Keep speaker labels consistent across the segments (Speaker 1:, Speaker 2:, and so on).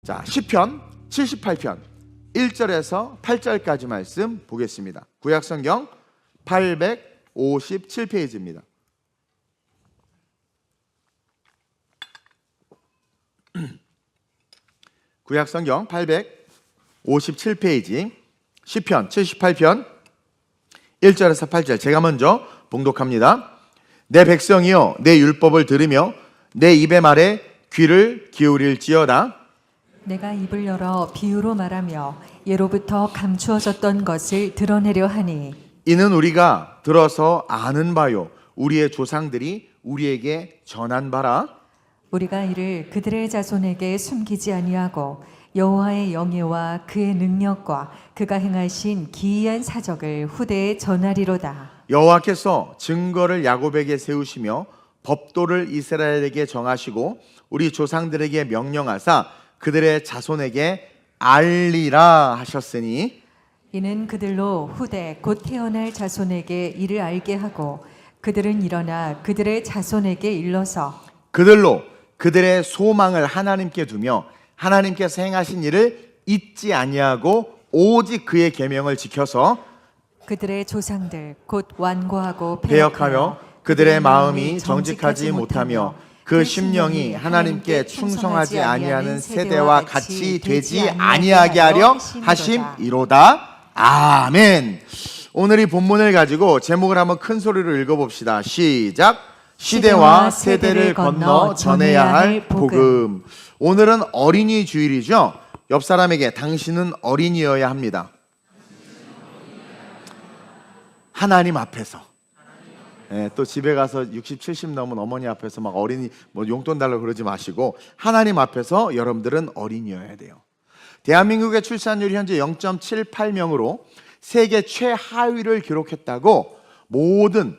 Speaker 1: 자, 시편 78편 1절에서 8절까지 말씀 보겠습니다. 구약성경 857페이지입니다. 구약성경 857페이지 시편 78편 1절에서 8절 제가 먼저 봉독합니다. 내 백성이여 내 율법을 들으며 내 입의 말에 귀를 기울일지어다.
Speaker 2: 내가 입을 열어 비유로 말하며 예로부터 감추어졌던 것을 드러내려 하니
Speaker 1: 이는 우리가 들어서 아는 바요 우리의 조상들이 우리에게 전한 바라.
Speaker 2: 우리가 이를 그들의 자손에게 숨기지 아니하고 여호와의 영예와 그의 능력과 그가 행하신 기이한 사적을 후대에 전하리로다.
Speaker 1: 여호와께서 증거를 야곱에게 세우시며 법도를 이스라엘에게 정하시고 우리 조상들에게 명령하사 그들의 자손에게 알리라 하셨으니
Speaker 2: 이는 그들로 후대 곧 태어날 자손에게 이를 알게 하고 그들은 일어나 그들의 자손에게 일러서
Speaker 1: 그들로 그들의 소망을 하나님께 두며 하나님께서 행하신 일을 잊지 아니하고 오직 그의 계명을 지켜서
Speaker 2: 그들의 조상들 곧 완고하고
Speaker 1: 배역하며 그들의 마음이 정직하지 못하며 그 심령이 하나님께 충성하지 아니하는 세대와 같이 되지 아니하게 하려 하심이로다. 아멘. 오늘 이 본문을 가지고 제목을 한번 큰 소리로 읽어봅시다. 시작. 시대와 세대를 건너 전해야 할 복음. 오늘은 어린이 주일이죠. 옆 사람에게 당신은 어린이여야 합니다. 하나님 앞에서. 예, 또 집에 가서 60, 70 넘은 어머니 앞에서 막 어린이 뭐 용돈 달라고 그러지 마시고 하나님 앞에서 여러분들은 어린이여야 돼요. 대한민국의 출산율이 현재 0.78명으로 세계 최하위를 기록했다고 모든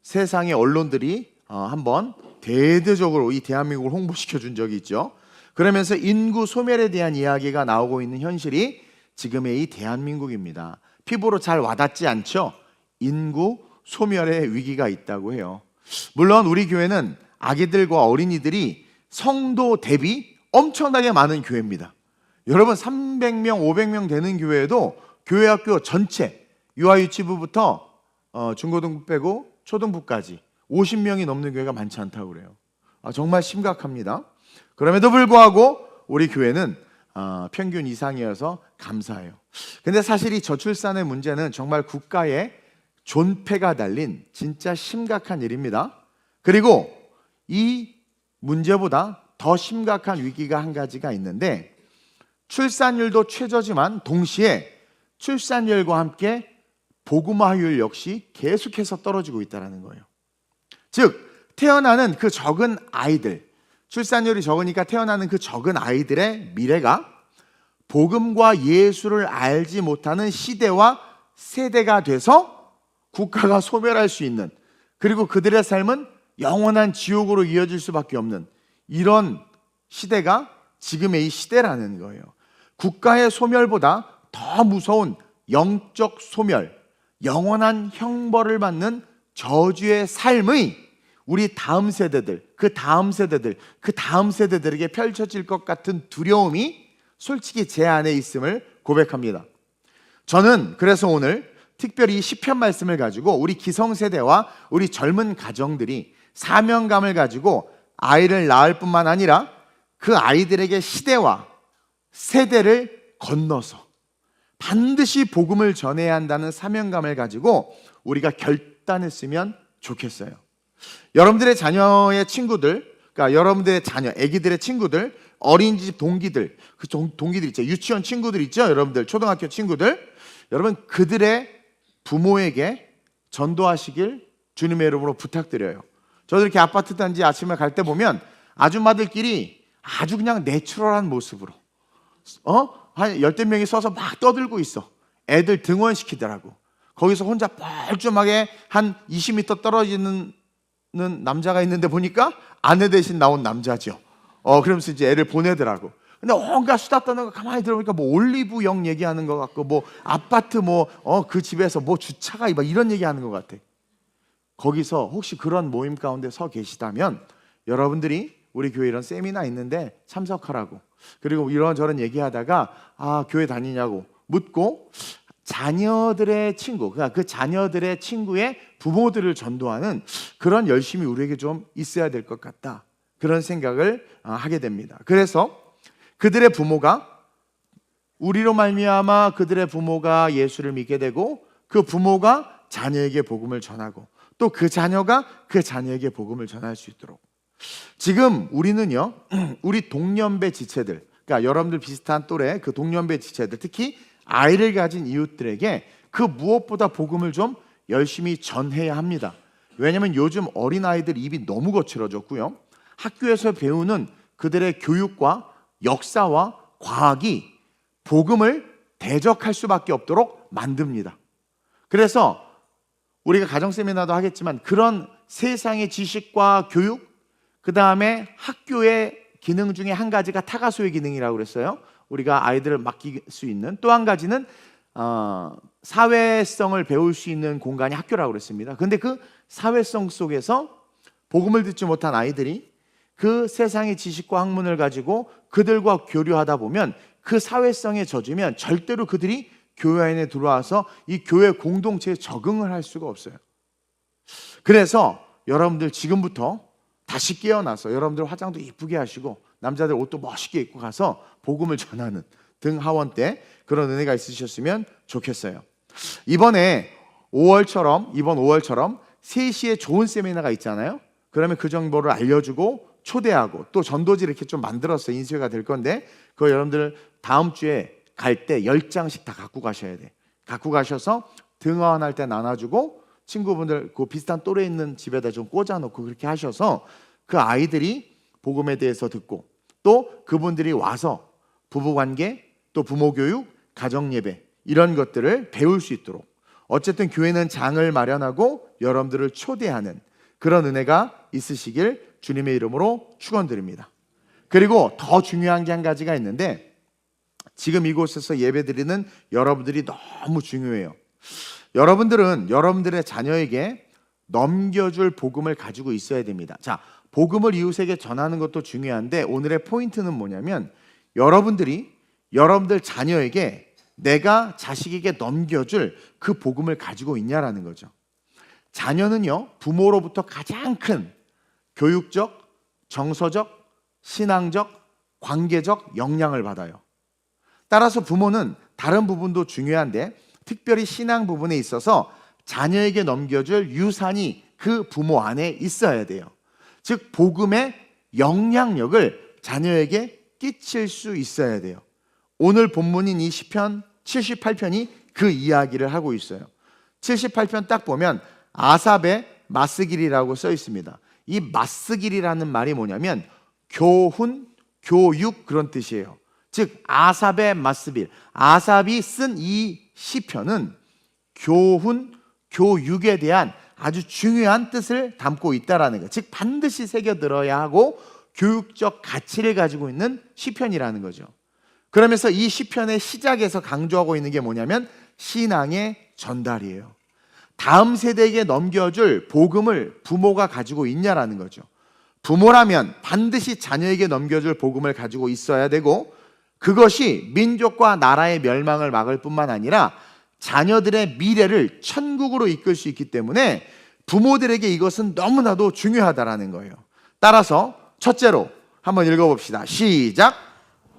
Speaker 1: 세상의 언론들이 한번 대대적으로 이 대한민국을 홍보시켜 준 적이 있죠. 그러면서 인구 소멸에 대한 이야기가 나오고 있는 현실이 지금의 이 대한민국입니다. 피부로 잘 와닿지 않죠? 인구 소멸의 위기가 있다고 해요. 물론 우리 교회는 아기들과 어린이들이 성도 대비 엄청나게 많은 교회입니다. 여러분 300명, 500명 되는 교회에도 교회학교 전체 유아유치부부터 중고등부 빼고 초등부까지 50명이 넘는 교회가 많지 않다고 그래요. 정말 심각합니다. 그럼에도 불구하고 우리 교회는 평균 이상이어서 감사해요. 근데 사실 이 저출산의 문제는 정말 국가의 존폐가 달린 진짜 심각한 일입니다. 그리고 이 문제보다 더 심각한 위기가 한 가지가 있는데 출산율도 최저지만 동시에 출산율과 함께 복음화율 역시 계속해서 떨어지고 있다는 거예요. 즉 태어나는 그 적은 아이들, 출산율이 적으니까 태어나는 그 적은 아이들의 미래가 복음과 예수를 알지 못하는 시대와 세대가 돼서 국가가 소멸할 수 있는, 그리고 그들의 삶은 영원한 지옥으로 이어질 수밖에 없는 이런 시대가 지금의 이 시대라는 거예요. 국가의 소멸보다 더 무서운 영적 소멸, 영원한 형벌을 받는 저주의 삶의 우리 다음 세대들, 그 다음 세대들, 그 다음 세대들에게 펼쳐질 것 같은 두려움이 솔직히 제 안에 있음을 고백합니다. 저는 그래서 오늘 특별히 시편 말씀을 가지고 우리 기성세대와 우리 젊은 가정들이 사명감을 가지고 아이를 낳을 뿐만 아니라 그 아이들에게 시대와 세대를 건너서 반드시 복음을 전해야 한다는 사명감을 가지고 우리가 결단했으면 좋겠어요. 여러분들의 자녀의 친구들, 그러니까 여러분들의 자녀, 아기들의 친구들, 어린이집 동기들, 그 동기들 있죠. 유치원 친구들 있죠. 여러분들 초등학교 친구들, 여러분 그들의 부모에게 전도하시길 주님의 이름으로 부탁드려요. 저도 이렇게 아파트 단지 아침에 갈 때 보면 아줌마들끼리 아주 그냥 내추럴한 모습으로 한 10명이 서서 막 떠들고 있어. 애들 등원시키더라고. 거기서 혼자 뻘쭘하게 한 20m 떨어지는 남자가 있는데 보니까 아내 대신 나온 남자죠. 그러면서 이제 애를 보내더라고. 근데 온갖 수다 떠는 거 가만히 들어보니까 뭐 올리브영 얘기하는 것 같고 뭐 아파트 그 집에서 뭐 주차가 막 이런 얘기하는 것 같아. 거기서 혹시 그런 모임 가운데 서 계시다면 여러분들이 우리 교회 이런 세미나 있는데 참석하라고. 그리고 이런저런 얘기하다가 교회 다니냐고 묻고 자녀들의 친구, 그러니까 그 자녀들의 친구의 부모들을 전도하는 그런 열심이 우리에게 좀 있어야 될 것 같다. 그런 생각을 하게 됩니다. 그래서 그들의 부모가 우리로 말미암아 그들의 부모가 예수를 믿게 되고 그 부모가 자녀에게 복음을 전하고 또 그 자녀가 그 자녀에게 복음을 전할 수 있도록 지금 우리는요 우리 동년배 지체들 그러니까 여러분들 비슷한 또래 그 동년배 지체들 특히 아이를 가진 이웃들에게 그 무엇보다 복음을 좀 열심히 전해야 합니다. 왜냐하면 요즘 어린아이들 입이 너무 거칠어졌고요 학교에서 배우는 그들의 교육과 역사와 과학이 복음을 대적할 수밖에 없도록 만듭니다. 그래서 우리가 가정 세미나도 하겠지만 그런 세상의 지식과 교육, 그 다음에 학교의 기능 중에 한 가지가 타가소의 기능이라고 그랬어요. 우리가 아이들을 맡길 수 있는 또 한 가지는 사회성을 배울 수 있는 공간이 학교라고 그랬습니다. 근데 그 사회성 속에서 복음을 듣지 못한 아이들이 그 세상의 지식과 학문을 가지고 그들과 교류하다 보면 그 사회성에 젖으면 절대로 그들이 교회 안에 들어와서 이 교회 공동체에 적응을 할 수가 없어요. 그래서 여러분들 지금부터 다시 깨어나서 여러분들 화장도 이쁘게 하시고 남자들 옷도 멋있게 입고 가서 복음을 전하는 등하원 때 그런 은혜가 있으셨으면 좋겠어요. 이번 5월처럼 3시에 좋은 세미나가 있잖아요. 그러면 그 정보를 알려주고 초대하고 또 전도지를 이렇게 좀 만들었어요. 인쇄가 될 건데 그거 여러분들 다음 주에 갈 때 10장씩 다 갖고 가셔야 돼. 갖고 가셔서 등하원할 때 나눠주고 친구분들 그 비슷한 또래 있는 집에다 좀 꽂아놓고 그렇게 하셔서 그 아이들이 복음에 대해서 듣고 또 그분들이 와서 부부관계 또 부모교육, 가정예배 이런 것들을 배울 수 있도록 어쨌든 교회는 장을 마련하고 여러분들을 초대하는 그런 은혜가 있으시길 주님의 이름으로 축원드립니다. 그리고 더 중요한 게 한 가지가 있는데 지금 이곳에서 예배드리는 여러분들이 너무 중요해요. 여러분들은 여러분들의 자녀에게 넘겨줄 복음을 가지고 있어야 됩니다. 자, 복음을 이웃에게 전하는 것도 중요한데 오늘의 포인트는 뭐냐면 여러분들이 여러분들 자녀에게 내가 자식에게 넘겨줄 그 복음을 가지고 있냐라는 거죠. 자녀는요 부모로부터 가장 큰 교육적, 정서적, 신앙적, 관계적 영향을 받아요. 따라서 부모는 다른 부분도 중요한데 특별히 신앙 부분에 있어서 자녀에게 넘겨줄 유산이 그 부모 안에 있어야 돼요. 즉 복음의 영향력을 자녀에게 끼칠 수 있어야 돼요. 오늘 본문인 이 시편 78편이 그 이야기를 하고 있어요. 78편 딱 보면 아삽의 마스길이라고 써 있습니다. 이 마스길이라는 말이 뭐냐면 교훈, 교육 그런 뜻이에요. 즉 아삽의 마스길, 아삽이 쓴 이 시편은 교훈, 교육에 대한 아주 중요한 뜻을 담고 있다라는 거예요. 즉 반드시 새겨들어야 하고 교육적 가치를 가지고 있는 시편이라는 거죠. 그러면서 이 시편의 시작에서 강조하고 있는 게 뭐냐면 신앙의 전달이에요. 다음 세대에게 넘겨줄 복음을 부모가 가지고 있냐라는 거죠. 부모라면 반드시 자녀에게 넘겨줄 복음을 가지고 있어야 되고 그것이 민족과 나라의 멸망을 막을 뿐만 아니라 자녀들의 미래를 천국으로 이끌 수 있기 때문에 부모들에게 이것은 너무나도 중요하다라는 거예요. 따라서 첫째로 한번 읽어봅시다. 시작.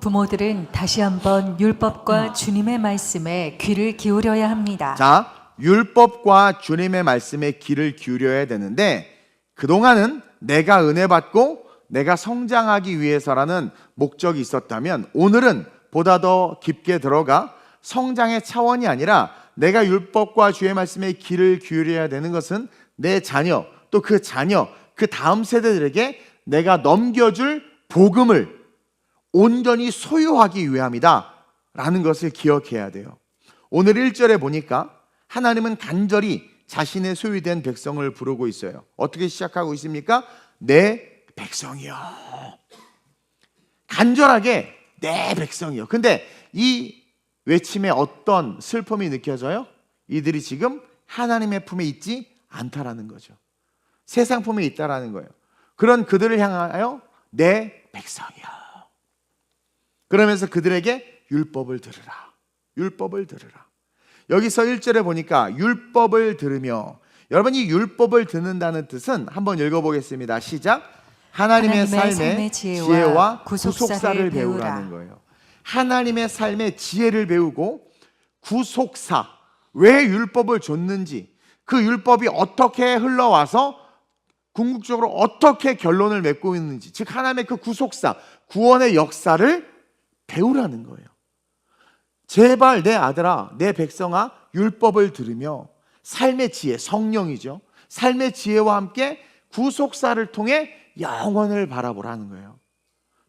Speaker 2: 부모들은 다시 한번 율법과 주님의 말씀에 귀를 기울여야 합니다.
Speaker 1: 자, 율법과 주님의 말씀에 귀를 기울여야 되는데 그동안은 내가 은혜 받고 내가 성장하기 위해서라는 목적이 있었다면 오늘은 보다 더 깊게 들어가 성장의 차원이 아니라 내가 율법과 주의 말씀에 귀를 기울여야 되는 것은 내 자녀 또 그 자녀 그 다음 세대들에게 내가 넘겨줄 복음을 온전히 소유하기 위함이다 라는 것을 기억해야 돼요. 오늘 1절에 보니까 하나님은 간절히 자신의 소유된 백성을 부르고 있어요. 어떻게 시작하고 있습니까? 내 백성이요. 간절하게 내 백성이요. 근데 이 외침에 어떤 슬픔이 느껴져요? 이들이 지금 하나님의 품에 있지 않다라는 거죠. 세상 품에 있다라는 거예요. 그런 그들을 향하여 내 백성이야. 그러면서 그들에게 율법을 들으라. 율법을 들으라. 여기서 1절에 보니까 율법을 들으며, 여러분 이 율법을 듣는다는 뜻은 한번 읽어보겠습니다. 시작. 하나님의 삶의 지혜와 구속사를 배우라는 거예요. 하나님의 삶의 지혜를 배우고 구속사, 왜 율법을 줬는지, 그 율법이 어떻게 흘러와서 궁극적으로 어떻게 결론을 맺고 있는지, 즉 하나님의 그 구속사, 구원의 역사를 배우라는 거예요. 제발 내 아들아, 내 백성아, 율법을 들으며 삶의 지혜, 성령이죠. 삶의 지혜와 함께 구속사를 통해 영원을 바라보라는 거예요.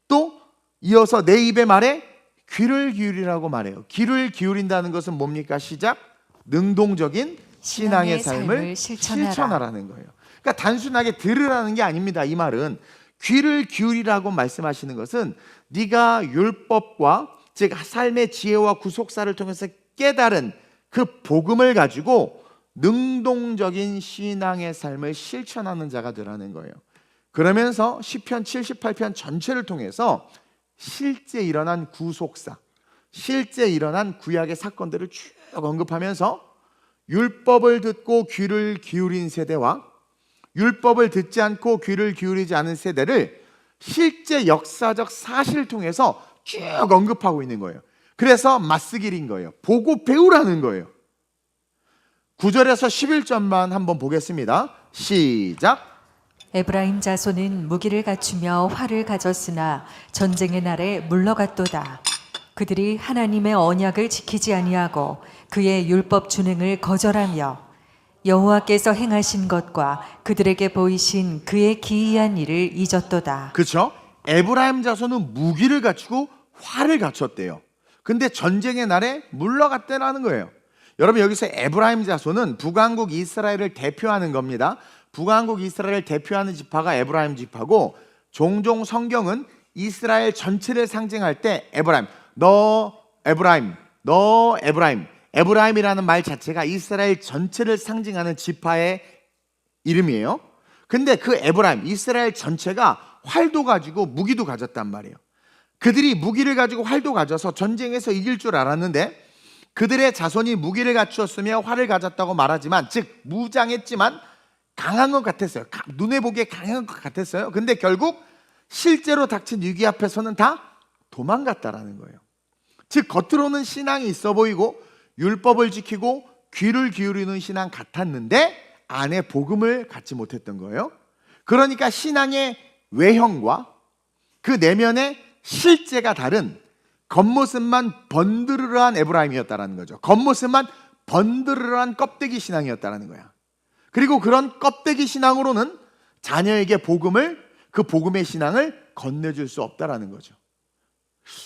Speaker 1: 또 이어서 내 입의 말에 귀를 기울이라고 말해요. 귀를 기울인다는 것은 뭡니까? 시작. 능동적인 신앙의 삶을 실천하라는 거예요. 그러니까 단순하게 들으라는 게 아닙니다. 이 말은 귀를 기울이라고 말씀하시는 것은 네가 율법과 즉 삶의 지혜와 구속사를 통해서 깨달은 그 복음을 가지고 능동적인 신앙의 삶을 실천하는 자가 되라는 거예요. 그러면서 시편 78편 전체를 통해서 실제 일어난 구속사, 실제 일어난 구약의 사건들을 쭉 언급하면서 율법을 듣고 귀를 기울인 세대와 율법을 듣지 않고 귀를 기울이지 않은 세대를 실제 역사적 사실을 통해서 쭉 언급하고 있는 거예요. 그래서 맞쓰기인 거예요. 보고 배우라는 거예요. 9절에서 11절만 한번 보겠습니다. 시작.
Speaker 2: 에브라임 자손은 무기를 갖추며 활을 가졌으나 전쟁의 날에 물러갔도다. 그들이 하나님의 언약을 지키지 아니하고 그의 율법 준행을 거절하며 여호와께서 행하신 것과 그들에게 보이신 그의 기이한 일을 잊었도다.
Speaker 1: 그렇죠? 에브라임 자손은 무기를 갖추고 활을 갖췄대요. 근데 전쟁의 날에 물러갔대라는 거예요. 여러분 여기서 에브라임 자손은 북왕국 이스라엘을 대표하는 겁니다. 북왕국 이스라엘을 대표하는 지파가 에브라임 지파고, 종종 성경은 이스라엘 전체를 상징할 때 에브라임, 너 에브라임, 너 에브라임, 에브라임이라는 말 자체가 이스라엘 전체를 상징하는 지파의 이름이에요. 근데 그 에브라임, 이스라엘 전체가 활도 가지고 무기도 가졌단 말이에요. 그들이 무기를 가지고 활도 가져서 전쟁에서 이길 줄 알았는데, 그들의 자손이 무기를 갖추었으며 활을 가졌다고 말하지만, 즉 무장했지만 강한 것 같았어요. 눈에 보기에 강한 것 같았어요. 근데 결국 실제로 닥친 위기 앞에서는 다 도망갔다라는 거예요. 즉 겉으로는 신앙이 있어 보이고 율법을 지키고 귀를 기울이는 신앙 같았는데 안에 복음을 갖지 못했던 거예요. 그러니까 신앙의 외형과 그 내면의 실제가 다른, 겉모습만 번드르르한 에브라임이었다라는 거죠. 겉모습만 번드르르한 껍데기 신앙이었다라는 거야. 그리고 그런 껍데기 신앙으로는 자녀에게 복음을, 그 복음의 신앙을 건네줄 수 없다라는 거죠.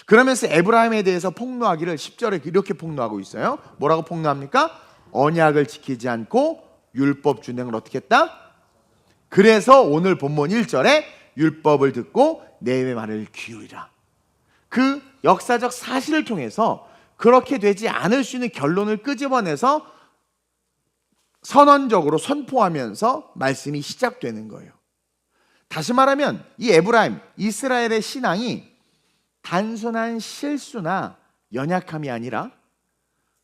Speaker 1: 그러면서 에브라임에 대해서 폭로하기를 10절에 이렇게 폭로하고 있어요. 뭐라고 폭로합니까? 언약을 지키지 않고 율법 준행을 어떻게 했다? 그래서 오늘 본문 1절에 율법을 듣고 내 입의 말을 기울이라. 그 역사적 사실을 통해서 그렇게 되지 않을 수 있는 결론을 끄집어내서 선언적으로 선포하면서 말씀이 시작되는 거예요. 다시 말하면 이 에브라임, 이스라엘의 신앙이 단순한 실수나 연약함이 아니라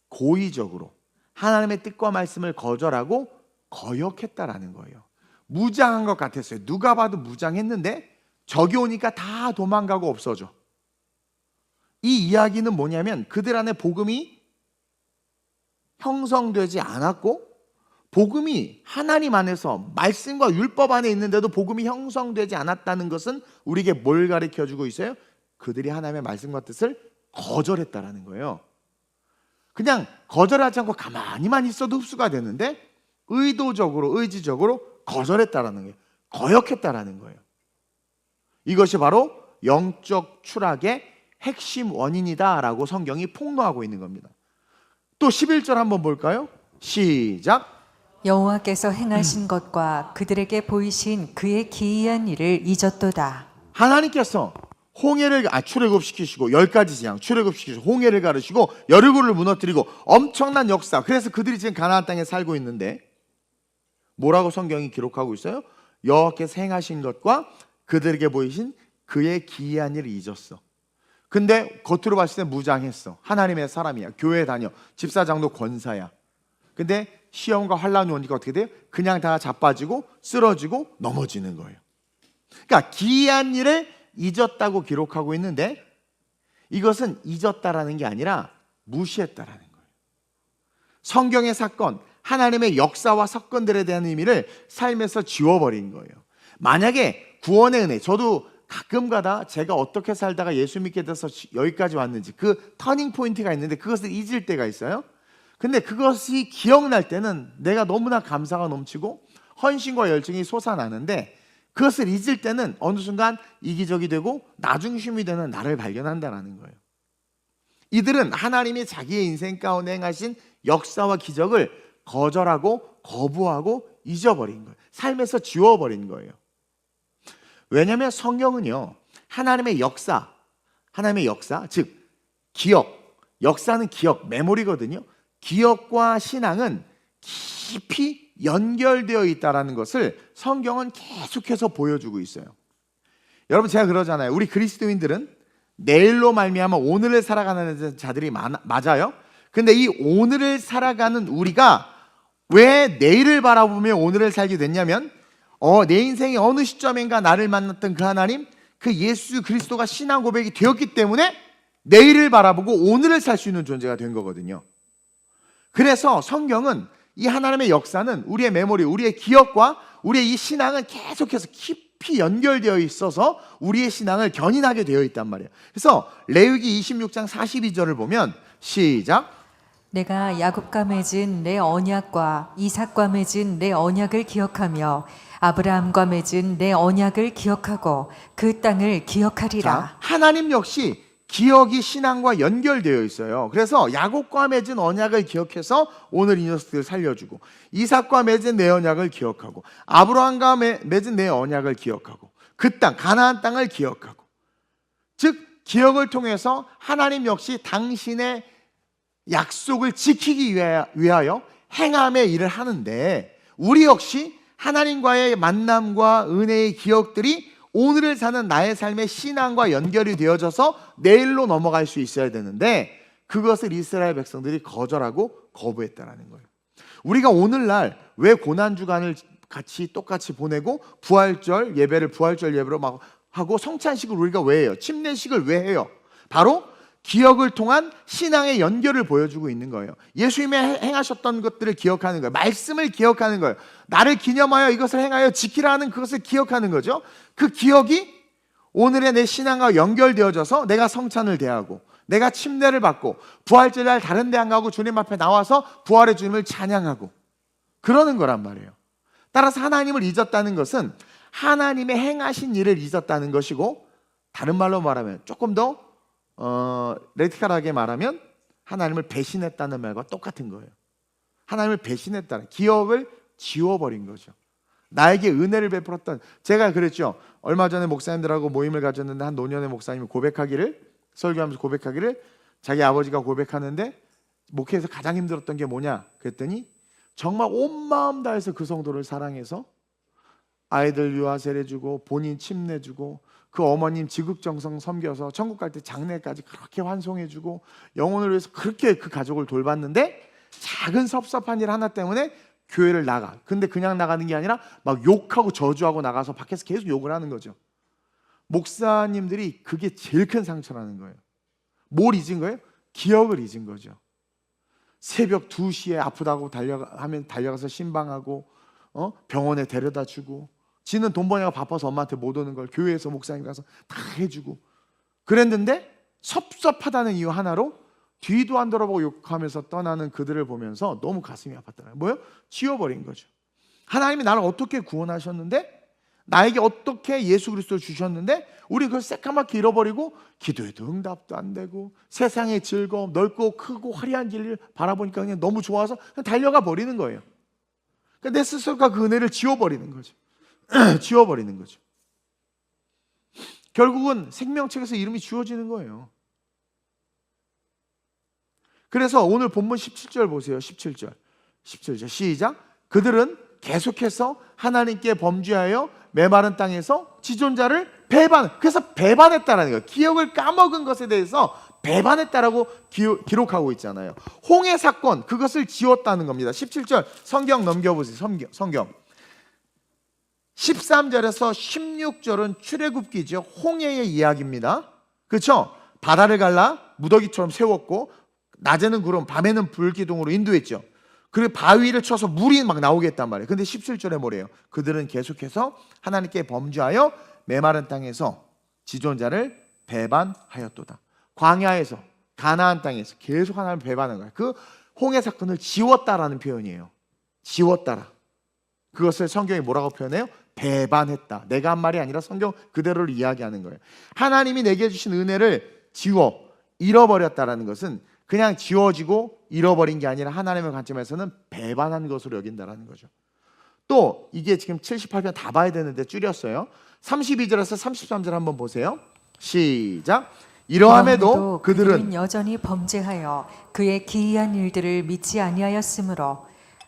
Speaker 1: 고의적으로 하나님의 뜻과 말씀을 거절하고 거역했다라는 거예요. 무장한 것 같았어요. 누가 봐도 무장했는데 적이 오니까 다 도망가고 없어져. 이 이야기는 뭐냐면 그들 안에 복음이 형성되지 않았고, 복음이 하나님 안에서 말씀과 율법 안에 있는데도 복음이 형성되지 않았다는 것은 우리에게 뭘 가르쳐주고 있어요? 그들이 하나님의 말씀과 뜻을 거절했다라는 거예요. 그냥 거절하지 않고 가만히만 있어도 흡수가 되는데 의도적으로, 의지적으로 거절했다라는 거예요. 거역했다라는 거예요. 이것이 바로 영적 추락의 핵심 원인이다라고 성경이 폭로하고 있는 겁니다. 또 11절 한번 볼까요? 시작.
Speaker 2: 여호와께서 행하신 것과 그들에게 보이신 그의 기이한 일을 잊었도다.
Speaker 1: 하나님께서 홍해를 출애굽시키시고 10가지 재앙 출애굽시키시고 홍해를 가르시고 여리고를 무너뜨리고 엄청난 역사. 그래서 그들이 지금 가나안 땅에 살고 있는데 뭐라고 성경이 기록하고 있어요? 여호와께서 행하신 것과 그들에게 보이신 그의 기이한 일을 잊었어. 근데 겉으로 봤을 때 무장했어. 하나님의 사람이야. 교회 다녀. 집사장도 권사야. 근데 시험과 환란이 오니까 어떻게 돼요? 그냥 다 자빠지고 쓰러지고 넘어지는 거예요. 그러니까 기이한 일을 잊었다고 기록하고 있는데 이것은 잊었다라는 게 아니라 무시했다라는 거예요. 성경의 사건, 하나님의 역사와 사건들에 대한 의미를 삶에서 지워버린 거예요. 만약에 구원의 은혜, 저도 가끔가다 제가 어떻게 살다가 예수 믿게 돼서 여기까지 왔는지 그 터닝 포인트가 있는데 그것을 잊을 때가 있어요. 근데 그것이 기억날 때는 내가 너무나 감사가 넘치고 헌신과 열정이 솟아나는데 그것을 잊을 때는 어느 순간 이기적이 되고 나중심이 되는 나를 발견한다는 거예요. 이들은 하나님이 자기의 인생 가운데 행하신 역사와 기적을 거절하고 거부하고 잊어버린 거예요. 삶에서 지워버린 거예요. 왜냐하면 성경은요, 하나님의 역사, 즉 기억, 역사는 기억, 메모리거든요. 기억과 신앙은 깊이 연결되어 있다는 것을 성경은 계속해서 보여주고 있어요. 여러분, 제가 그러잖아요. 우리 그리스도인들은 내일로 말미암아 오늘을 살아가는 자들이 맞아요. 근데 이 오늘을 살아가는 우리가 왜 내일을 바라보며 오늘을 살게 됐냐면 내 인생의 어느 시점인가 나를 만났던 그 하나님, 그 예수 그리스도가 신앙 고백이 되었기 때문에 내일을 바라보고 오늘을 살 수 있는 존재가 된 거거든요. 그래서 성경은 이 하나님의 역사는 우리의 메모리, 우리의 기억과 우리의 이 신앙은 계속해서 깊이 연결되어 있어서 우리의 신앙을 견인하게 되어 있단 말이에요. 그래서 레위기 26장 42절을 보면 시작.
Speaker 2: 내가 야곱과 맺은 내 언약과 이삭과 맺은 내 언약을 기억하며 아브라함과 맺은 내 언약을 기억하고 그 땅을 기억하리라.
Speaker 1: 자, 하나님 역시 기억이 신앙과 연결되어 있어요. 그래서 야곱과 맺은 언약을 기억해서 오늘 이 녀석들을 살려주고 이삭과 맺은 내 언약을 기억하고 아브라함과 맺은 내 언약을 기억하고 그 땅, 가나안 땅을 기억하고, 즉 기억을 통해서 하나님 역시 당신의 약속을 지키기 위하여 행함의 일을 하는데 우리 역시 하나님과의 만남과 은혜의 기억들이 오늘을 사는 나의 삶의 신앙과 연결이 되어져서 내일로 넘어갈 수 있어야 되는데 그것을 이스라엘 백성들이 거절하고 거부했다는 거예요. 우리가 오늘날 왜 고난주간을 똑같이 보내고 부활절 예배로 막 하고 성찬식을 우리가 왜 해요? 침례식을 왜 해요? 바로 기억을 통한 신앙의 연결을 보여주고 있는 거예요. 예수님이 행하셨던 것들을 기억하는 거예요. 말씀을 기억하는 거예요. 나를 기념하여 이것을 행하여 지키라 하는 그것을 기억하는 거죠. 그 기억이 오늘의 내 신앙과 연결되어져서 내가 성찬을 대하고 내가 침례를 받고 부활절날 다른 데 안 가고 주님 앞에 나와서 부활의 주님을 찬양하고 그러는 거란 말이에요. 따라서 하나님을 잊었다는 것은 하나님의 행하신 일을 잊었다는 것이고, 다른 말로 말하면 조금 더 레디컬하게 말하면 하나님을 배신했다는 말과 똑같은 거예요. 하나님을 배신했다는, 기억을 지워버린 거죠. 나에게 은혜를 베풀었던, 제가 그랬죠. 얼마 전에 목사님들하고 모임을 가졌는데 한 노년의 목사님이 설교하면서 고백하기를 자기 아버지가 고백하는데 목회에서 가장 힘들었던 게 뭐냐 그랬더니 정말 온 마음 다해서 그 성도를 사랑해서 아이들 유아세례주고 본인 침례주고 그 어머님 지극정성 섬겨서 천국 갈 때 장례까지 그렇게 환송해주고 영혼을 위해서 그렇게 그 가족을 돌봤는데 작은 섭섭한 일 하나 때문에 교회를 나가. 근데 그냥 나가는 게 아니라 막 욕하고 저주하고 나가서 밖에서 계속 욕을 하는 거죠. 목사님들이 그게 제일 큰 상처라는 거예요. 뭘 잊은 거예요? 기억을 잊은 거죠. 새벽 2시에 아프다고 달려가서 신방하고 병원에 데려다 주고, 지는 돈 버냐고 바빠서 엄마한테 못 오는 걸 교회에서 목사님 가서 다 해주고 그랬는데 섭섭하다는 이유 하나로 뒤도 안 돌아보고 욕하면서 떠나는 그들을 보면서 너무 가슴이 아팠더라고요. 뭐요? 지워버린 거죠. 하나님이 나를 어떻게 구원하셨는데, 나에게 어떻게 예수 그리스도를 주셨는데 우리 그걸 새까맣게 잃어버리고 기도해도 응답도 안 되고 세상의 즐거움, 넓고 크고 화려한 길을 바라보니까 그냥 너무 좋아서 그냥 달려가 버리는 거예요. 그러니까 내 스스로가 그 은혜를 지워버리는 거죠. 지워버리는 거죠. 결국은 생명책에서 이름이 지워지는 거예요. 그래서 오늘 본문 17절 보세요. 17절 시작. 그들은 계속해서 하나님께 범죄하여 메마른 땅에서 지존자를 그래서 배반했다라는 거예요. 기억을 까먹은 것에 대해서 배반했다라고 기록하고 있잖아요. 홍해 사건, 그것을 지웠다는 겁니다. 17절 성경 넘겨보세요. 성경 13절에서 16절은 출애굽기죠. 홍해의 이야기입니다. 그렇죠? 바다를 갈라 무더기처럼 세웠고 낮에는 구름, 밤에는 불기둥으로 인도했죠. 그리고 바위를 쳐서 물이 막 나오게 했단 말이에요. 근데 17절에 뭐래요? 그들은 계속해서 하나님께 범죄하여 메마른 땅에서 지존자를 배반하였도다. 광야에서, 가나안 땅에서 계속 하나님을 배반한 거예요. 그 홍해 사건을 지웠다라는 표현이에요. 지웠다라. 그것을 성경이 뭐라고 표현해요? 배반했다. 내가 한 말이 아니라 성경 그대로를 이야기하는 거예요. 하나님이 내게 주신 은혜를 잃어버렸다라는 것은 그냥 지워지고 잃어버린 게 아니라 하나님의 관점에서는 배반한 것으로 여긴다라는 거죠. 또 이게 지금 78편 다 봐야 되는데 줄였어요. 32절에서 33절 한번 보세요. 시작. 이러함에도 그들은
Speaker 2: 여전히 범죄하여 그의 기이한 일들을 믿지 아니하였으므로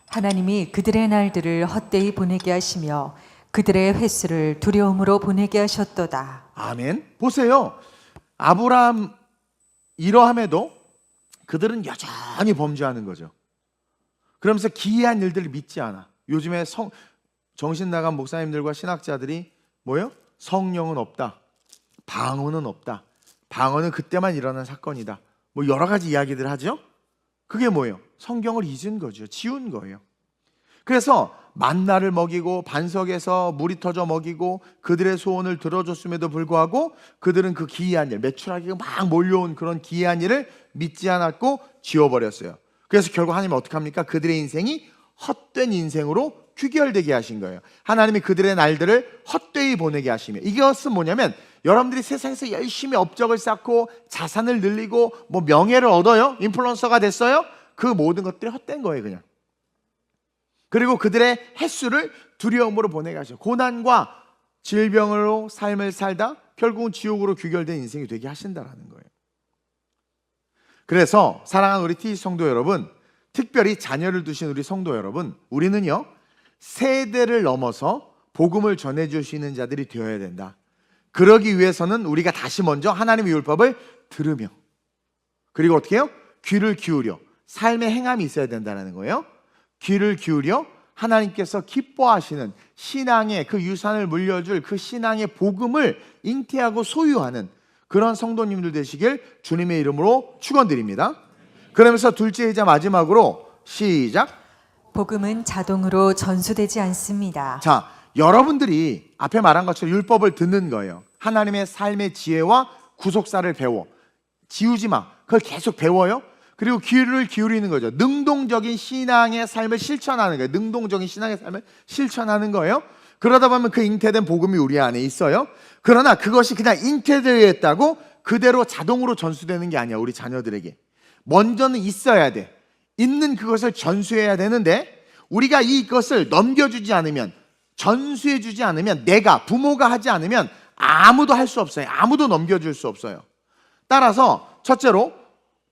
Speaker 2: 하나님이 그들의 날들을 헛되이 보내게 하시며 그들의 횟수를 두려움으로 보내게 하셨도다.
Speaker 1: 아멘. 보세요. 아브라함 이러함에도 그들은 여전히 범죄하는 거죠. 그러면서 기이한 일들을 믿지 않아. 요즘에 정신 나간 목사님들과 신학자들이 뭐예요? 성령은 없다. 방언은 없다. 방언은 그때만 일어난 사건이다. 뭐 여러 가지 이야기들 하죠. 그게 뭐예요? 성경을 잊은 거죠. 지운 거예요. 그래서 만나를 먹이고 반석에서 물이 터져 먹이고 그들의 소원을 들어줬음에도 불구하고 그들은 그 기이한 일, 메추라기가 막 몰려온 그런 기이한 일을 믿지 않았고 지워버렸어요. 그래서 결국 하나님은 어떻게 합니까? 그들의 인생이 헛된 인생으로 귀결되게 하신 거예요. 하나님이 그들의 날들을 헛되이 보내게 하시며, 이것은 뭐냐면 여러분들이 세상에서 열심히 업적을 쌓고 자산을 늘리고 뭐 명예를 얻어요. 인플루언서가 됐어요. 그 모든 것들이 헛된 거예요, 그냥. 그리고 그들의 횟수를 두려움으로 보내게 하셔. 고난과 질병으로 삶을 살다 결국은 지옥으로 귀결된 인생이 되게 하신다라는 거예요. 그래서 사랑하는 우리 TC 성도 여러분, 특별히 자녀를 두신 우리 성도 여러분, 우리는요 세대를 넘어서 복음을 전해줄 수 있는 자들이 되어야 된다. 그러기 위해서는 우리가 다시 먼저 하나님의 율법을 들으며, 그리고 어떻게 해요? 귀를 기울여 삶의 행함이 있어야 된다는 거예요. 귀를 기울여 하나님께서 기뻐하시는 신앙의 그 유산을 물려줄 그 신앙의 복음을 잉태하고 소유하는 그런 성도님들 되시길 주님의 이름으로 축원드립니다. 그러면서 둘째이자 마지막으로 시작.
Speaker 2: 복음은 자동으로 전수되지 않습니다.
Speaker 1: 자, 여러분들이 앞에 말한 것처럼 율법을 듣는 거예요. 하나님의 삶의 지혜와 구속사를 배워. 지우지 마. 그걸 계속 배워요. 그리고 귀를 기울이는 거죠. 능동적인 신앙의 삶을 실천하는 거예요. 능동적인 신앙의 삶을 실천하는 거예요. 그러다 보면 그 잉태된 복음이 우리 안에 있어요. 그러나 그것이 그냥 잉태되어 있다고 그대로 자동으로 전수되는 게 아니야. 우리 자녀들에게 먼저는 있어야 돼. 있는 그것을 전수해야 되는데, 우리가 이것을 넘겨주지 않으면, 전수해주지 않으면, 내가 부모가 하지 않으면 아무도 할 수 없어요. 아무도 넘겨줄 수 없어요. 따라서 첫째로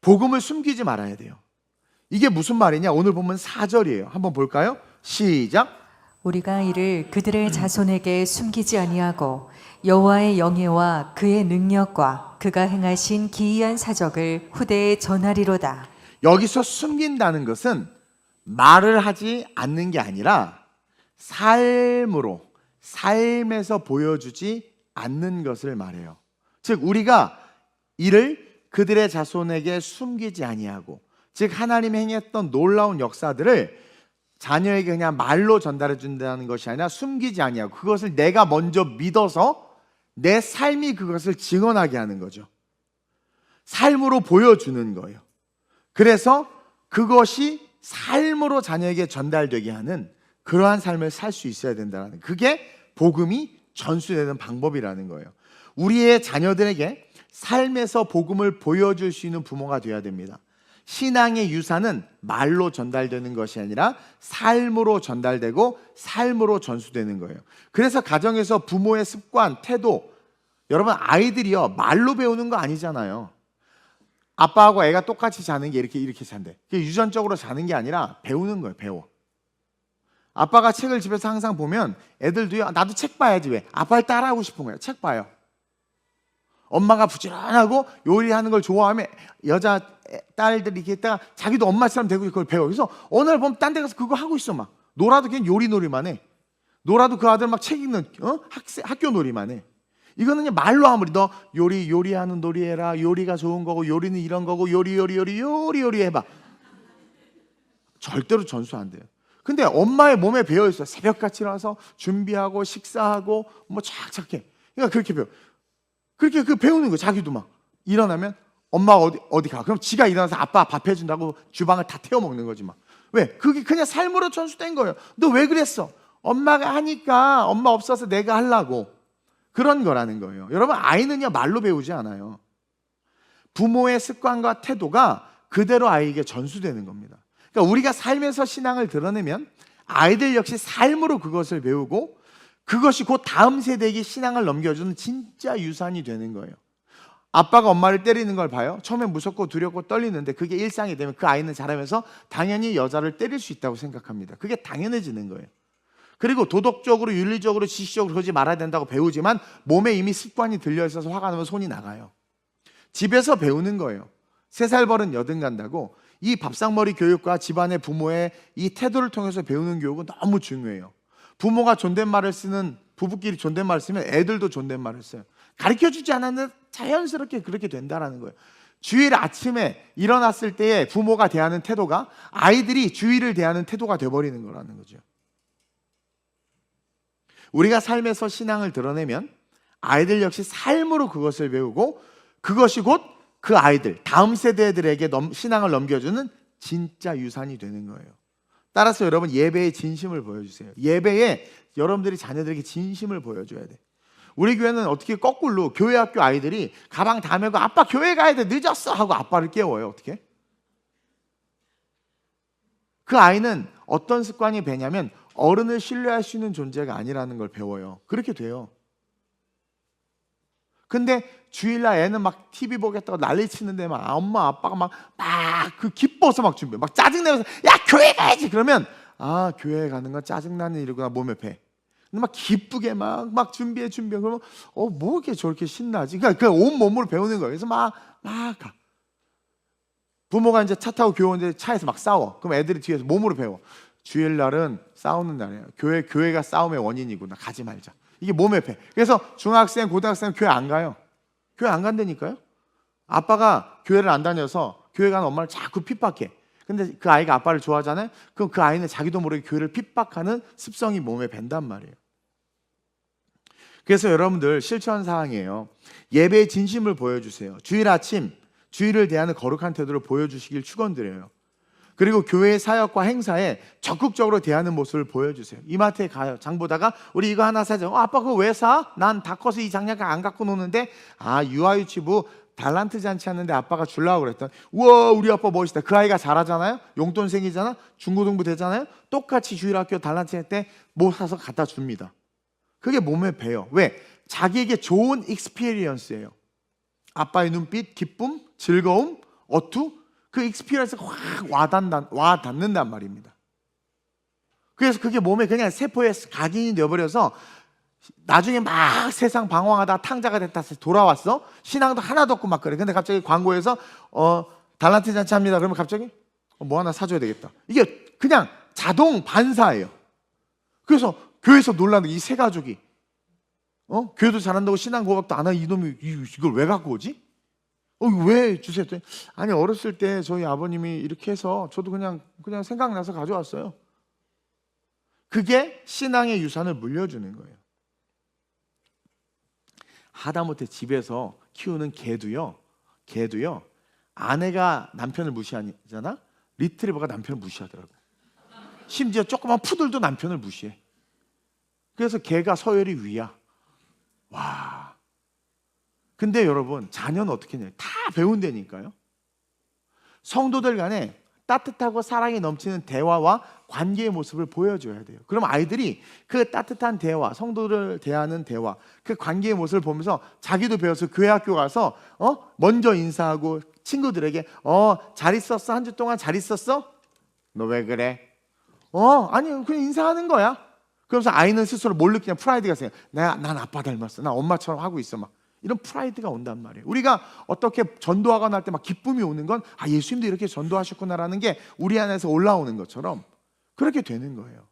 Speaker 1: 복음을 숨기지 말아야 돼요. 이게 무슨 말이냐? 오늘 보면 4절이에요. 한번 볼까요? 시작.
Speaker 2: 우리가 이를 그들의 자손에게 숨기지 아니하고 여호와의 영예와 그의 능력과 그가 행하신 기이한 사적을 후대에 전하리로다.
Speaker 1: 여기서 숨긴다는 것은 말을 하지 않는 게 아니라 삶에서 보여주지 않는 것을 말해요. 즉 우리가 이를 그들의 자손에게 숨기지 아니하고, 즉 하나님이 행했던 놀라운 역사들을 자녀에게 그냥 말로 전달해 준다는 것이 아니라 숨기지 아니하고 그것을 내가 먼저 믿어서 내 삶이 그것을 증언하게 하는 거죠. 삶으로 보여주는 거예요. 그래서 그것이 삶으로 자녀에게 전달되게 하는 그러한 삶을 살 수 있어야 된다는, 그게 복음이 전수되는 방법이라는 거예요. 우리의 자녀들에게 삶에서 복음을 보여줄 수 있는 부모가 되어야 됩니다. 신앙의 유산은 말로 전달되는 것이 아니라 삶으로 전달되고 삶으로 전수되는 거예요. 그래서 가정에서 부모의 습관, 태도, 여러분 아이들이요 말로 배우는 거 아니잖아요. 아빠하고 애가 똑같이 자는 게 이렇게 잔대. 그게 유전적으로 자는 게 아니라 배우는 거예요. 배워. 아빠가 책을 집에서 항상 보면 애들도요, 나도 책 봐야지. 왜? 아빠를 따라하고 싶은 거예요. 책 봐요. 엄마가 부지런하고 요리하는 걸 좋아하면 여자 딸들이 이렇게 있다가 자기도 엄마처럼 되고 그걸 배워. 그래서 어느 날 보면 딴 데 가서 그거 하고 있어. 막 놀아도 그냥 요리놀이만 해. 놀아도 그 아들 막 책 읽는 학교 놀이만 해. 이거는 그냥 말로 아무리 너 요리하는 놀이 해라. 요리가 좋은 거고 요리는 이런 거고 요리 해봐. 절대로 전수 안 돼요. 근데 엄마의 몸에 배어 있어. 새벽같이 일어나서 준비하고 식사하고 뭐 착착해. 그러니까 그렇게 배워. 그렇게 그 배우는 거. 자기도 막 일어나면 엄마가 어디 가. 그럼 지가 일어나서 아빠 밥 해준다고 주방을 다 태워 먹는 거지 막. 왜? 그게 그냥 삶으로 전수된 거예요. 너 왜 그랬어? 엄마가 하니까 엄마 없어서 내가 하려고. 그런 거라는 거예요. 여러분, 아이는요 말로 배우지 않아요. 부모의 습관과 태도가 그대로 아이에게 전수되는 겁니다. 그러니까 우리가 삶에서 신앙을 드러내면 아이들 역시 삶으로 그것을 배우고 그것이 곧 다음 세대에게 신앙을 넘겨주는 진짜 유산이 되는 거예요. 아빠가 엄마를 때리는 걸 봐요. 처음에 무섭고 두렵고 떨리는데 그게 일상이 되면 그 아이는 자라면서 당연히 여자를 때릴 수 있다고 생각합니다. 그게 당연해지는 거예요. 그리고 도덕적으로 윤리적으로 지식적으로 그러지 말아야 된다고 배우지만 몸에 이미 습관이 들려있어서 화가 나면 손이 나가요. 집에서 배우는 거예요. 3살 버릇 여든 간다고. 이 밥상머리 교육과 집안의 부모의 이 태도를 통해서 배우는 교육은 너무 중요해요. 부모가 존댓말을 쓰는, 부부끼리 존댓말을 쓰면 애들도 존댓말을 써요. 가르쳐주지 않았는데 자연스럽게 그렇게 된다는 거예요. 주일 아침에 일어났을 때에 부모가 대하는 태도가 아이들이 주일을 대하는 태도가 돼버리는 거라는 거죠. 우리가 삶에서 신앙을 드러내면 아이들 역시 삶으로 그것을 배우고 그것이 곧 그 아이들, 다음 세대들에게 신앙을 넘겨주는 진짜 유산이 되는 거예요. 따라서 여러분 예배에 진심을 보여주세요. 예배에 여러분들이 자녀들에게 진심을 보여줘야 돼. 우리 교회는 어떻게 거꾸로 교회 학교 아이들이 가방 다 메고 아빠 교회 가야 돼 늦었어 하고 아빠를 깨워요. 어떻게? 그 아이는 어떤 습관이 배냐면 어른을 신뢰할 수 있는 존재가 아니라는 걸 배워요. 그렇게 돼요. 근데 주일날 애는 막 TV 보겠다고 난리 치는데 막 엄마 아빠가 막 그 기뻐서 막 준비해. 막 짜증내면서 야 교회 가야지. 그러면 아 교회 가는 건 짜증나는 일이구나 몸에 배. 근데 막 기쁘게 막 준비해. 그러면 뭐 이렇게 저렇게 신나지? 그러니까 온 몸으로 배우는 거예요. 그래서 막 가. 부모가 이제 차 타고 교회 오는데 차에서 막 싸워. 그럼 애들이 뒤에서 몸으로 배워. 주일날은 싸우는 날이에요. 교회가 싸움의 원인이구나. 가지 말자. 이게 몸에 배. 그래서 중학생, 고등학생 교회 안 가요. 교회 안 간다니까요. 아빠가 교회를 안 다녀서 교회 가는 엄마를 자꾸 핍박해. 근데 그 아이가 아빠를 좋아하잖아요. 그럼 그 아이는 자기도 모르게 교회를 핍박하는 습성이 몸에 밴단 말이에요. 그래서 여러분들 실천 사항이에요. 예배의 진심을 보여주세요. 주일 아침 주일을 대하는 거룩한 태도를 보여주시길 축원드려요. 그리고 교회의 사역과 행사에 적극적으로 대하는 모습을 보여주세요. 이마트에 가요. 장 보다가 우리 이거 하나 사자. 아빠 그거 왜 사? 난 다 커서 이 장난감 안 갖고 노는데. 유아유치부 달란트 잔치 하는데 아빠가 주려고 그랬더니 우와 우리 아빠 멋있다. 그 아이가 잘하잖아요. 용돈생이잖아. 중고등부 되잖아요. 똑같이 주일학교 달란트 할 때 뭐 사서 갖다 줍니다. 그게 몸에 배요. 왜? 자기에게 좋은 익스피리언스예요. 아빠의 눈빛, 기쁨, 즐거움, 어투 그 익스피리언스가 확 와닿는단 말입니다. 그래서 그게 몸에 그냥 세포에 각인이 되어버려서 나중에 막 세상 방황하다 탕자가 됐다 돌아왔어. 신앙도 하나도 없고 막 그래. 근데 갑자기 광고에서 달란트 잔치 합니다. 그러면 갑자기 뭐 하나 사줘야 되겠다. 이게 그냥 자동 반사예요. 그래서 교회에서 놀라는 이 세 가족이 교회도 잘한다고 신앙 고백도 안 하는 이놈이 이걸 왜 갖고 오지? 왜 주세요? 아니 어렸을 때 저희 아버님이 이렇게 해서 저도 그냥 생각나서 가져왔어요. 그게 신앙의 유산을 물려주는 거예요. 하다못해 집에서 키우는 개도요 아내가 남편을 무시하잖아. 리트리버가 남편을 무시하더라고. 심지어 조그만 푸들도 남편을 무시해. 그래서 개가 서열이 위야. 와. 근데 여러분 자녀는 어떻게 해요? 다 배운다니까요. 성도들 간에 따뜻하고 사랑이 넘치는 대화와 관계의 모습을 보여줘야 돼요. 그럼 아이들이 그 따뜻한 대화, 성도를 대하는 대화, 그 관계의 모습을 보면서 자기도 배워서 교회 학교 가서 먼저 인사하고 친구들에게 잘 있었어? 한 주 동안 잘 있었어? 너 왜 그래? 아니 그냥 인사하는 거야. 그러면서 아이는 스스로 뭘 느끼냐? 프라이드가 생겨. 난 아빠 닮았어. 난 엄마처럼 하고 있어 막. 이런 프라이드가 온단 말이에요. 우리가 어떻게 전도하거나 할 때 막 기쁨이 오는 건 예수님도 이렇게 전도하셨구나라는 게 우리 안에서 올라오는 것처럼 그렇게 되는 거예요.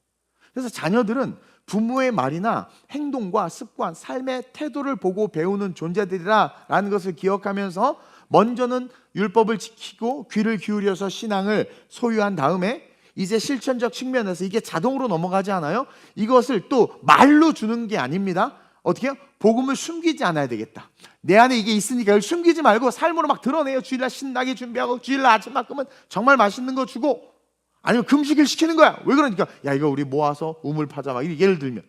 Speaker 1: 그래서 자녀들은 부모의 말이나 행동과 습관, 삶의 태도를 보고 배우는 존재들이라는 것을 기억하면서 먼저는 율법을 지키고 귀를 기울여서 신앙을 소유한 다음에 이제 실천적 측면에서 이게 자동으로 넘어가지 않아요? 이것을 또 말로 주는 게 아닙니다. 어떻게 해요? 복음을 숨기지 않아야 되겠다. 내 안에 이게 있으니까 이걸 숨기지 말고 삶으로 막 드러내요. 주일날 신나게 준비하고 주일날 아침만큼은 정말 맛있는 거 주고 아니면 금식을 시키는 거야. 왜 그러니까 야 이거 우리 모아서 우물 파자 막 예를 들면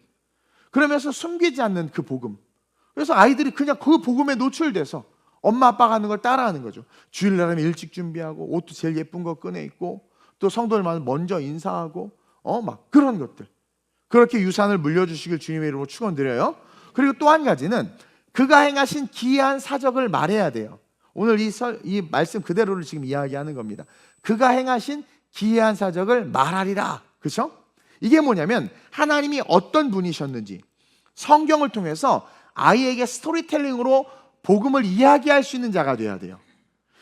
Speaker 1: 그러면서 숨기지 않는 그 복음. 그래서 아이들이 그냥 그 복음에 노출돼서 엄마 아빠가 하는 걸 따라하는 거죠. 주일날 하면 일찍 준비하고 옷도 제일 예쁜 거 꺼내 입고 또 성도들만 먼저 인사하고 막 그런 것들. 그렇게 유산을 물려주시길 주님의 이름으로 축원드려요. 그리고 또 한 가지는 그가 행하신 기이한 사적을 말해야 돼요. 오늘 이 말씀 그대로를 지금 이야기하는 겁니다. 그가 행하신 기이한 사적을 말하리라. 그렇죠? 이게 뭐냐면 하나님이 어떤 분이셨는지 성경을 통해서 아이에게 스토리텔링으로 복음을 이야기할 수 있는 자가 돼야 돼요.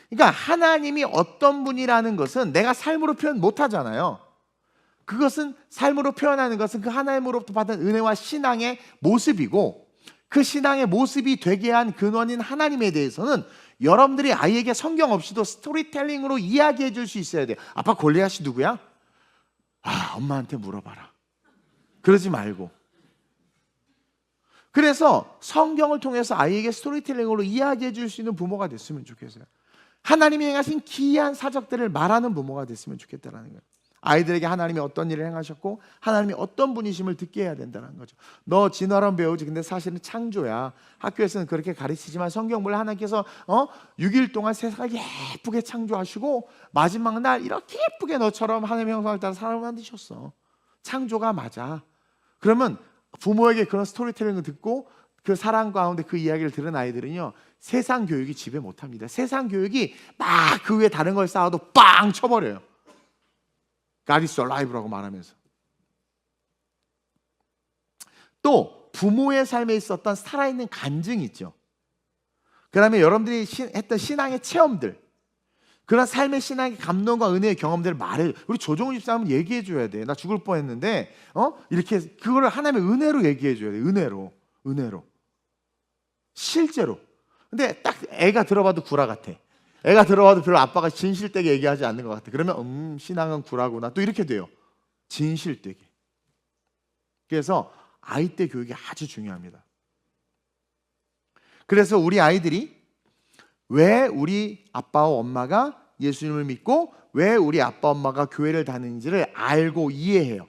Speaker 1: 그러니까 하나님이 어떤 분이라는 것은 내가 삶으로 표현 못 하잖아요. 그것은 삶으로 표현하는 것은 그 하나님으로부터 받은 은혜와 신앙의 모습이고 그 신앙의 모습이 되게 한 근원인 하나님에 대해서는 여러분들이 아이에게 성경 없이도 스토리텔링으로 이야기해 줄 수 있어야 돼요. 아빠 골리앗이 누구야? 엄마한테 물어봐라. 그러지 말고. 그래서 성경을 통해서 아이에게 스토리텔링으로 이야기해 줄 수 있는 부모가 됐으면 좋겠어요. 하나님이 행하신 기이한 사적들을 말하는 부모가 됐으면 좋겠다는 거예요. 아이들에게 하나님이 어떤 일을 행하셨고 하나님이 어떤 분이심을 듣게 해야 된다는 거죠. 너 진화론 배우지. 근데 사실은 창조야. 학교에서는 그렇게 가르치지만 성경을 하나님께서 6일 동안 세상을 예쁘게 창조하시고 마지막 날 이렇게 예쁘게 너처럼 하나님의 형상을 따라 사람을 만드셨어. 창조가 맞아. 그러면 부모에게 그런 스토리텔링을 듣고 그 사랑 가운데 그 이야기를 들은 아이들은요 세상 교육이 지배 못합니다. 세상 교육이 막 그 위에 다른 걸 쌓아도 빵 쳐버려요. God is alive라고 말하면서. 또 부모의 삶에 있었던 살아있는 간증이 있죠. 그 다음에 여러분들이 했던 신앙의 체험들, 그런 삶의 신앙의 감동과 은혜의 경험들을 말해. 우리 조정우 집사람은 얘기해 줘야 돼. 나 죽을 뻔했는데 이렇게 그거를 하나님의 은혜로 얘기해 줘야 돼. 은혜로 실제로. 근데 딱 애가 들어봐도 구라 같아. 애가 들어봐도 별로 아빠가 진실되게 얘기하지 않는 것 같아. 그러면 신앙은 구라구나. 또 이렇게 돼요. 진실되게. 그래서 아이 때 교육이 아주 중요합니다. 그래서 우리 아이들이 왜 우리 아빠와 엄마가 예수님을 믿고 왜 우리 아빠 엄마가 교회를 다니는지를 알고 이해해요.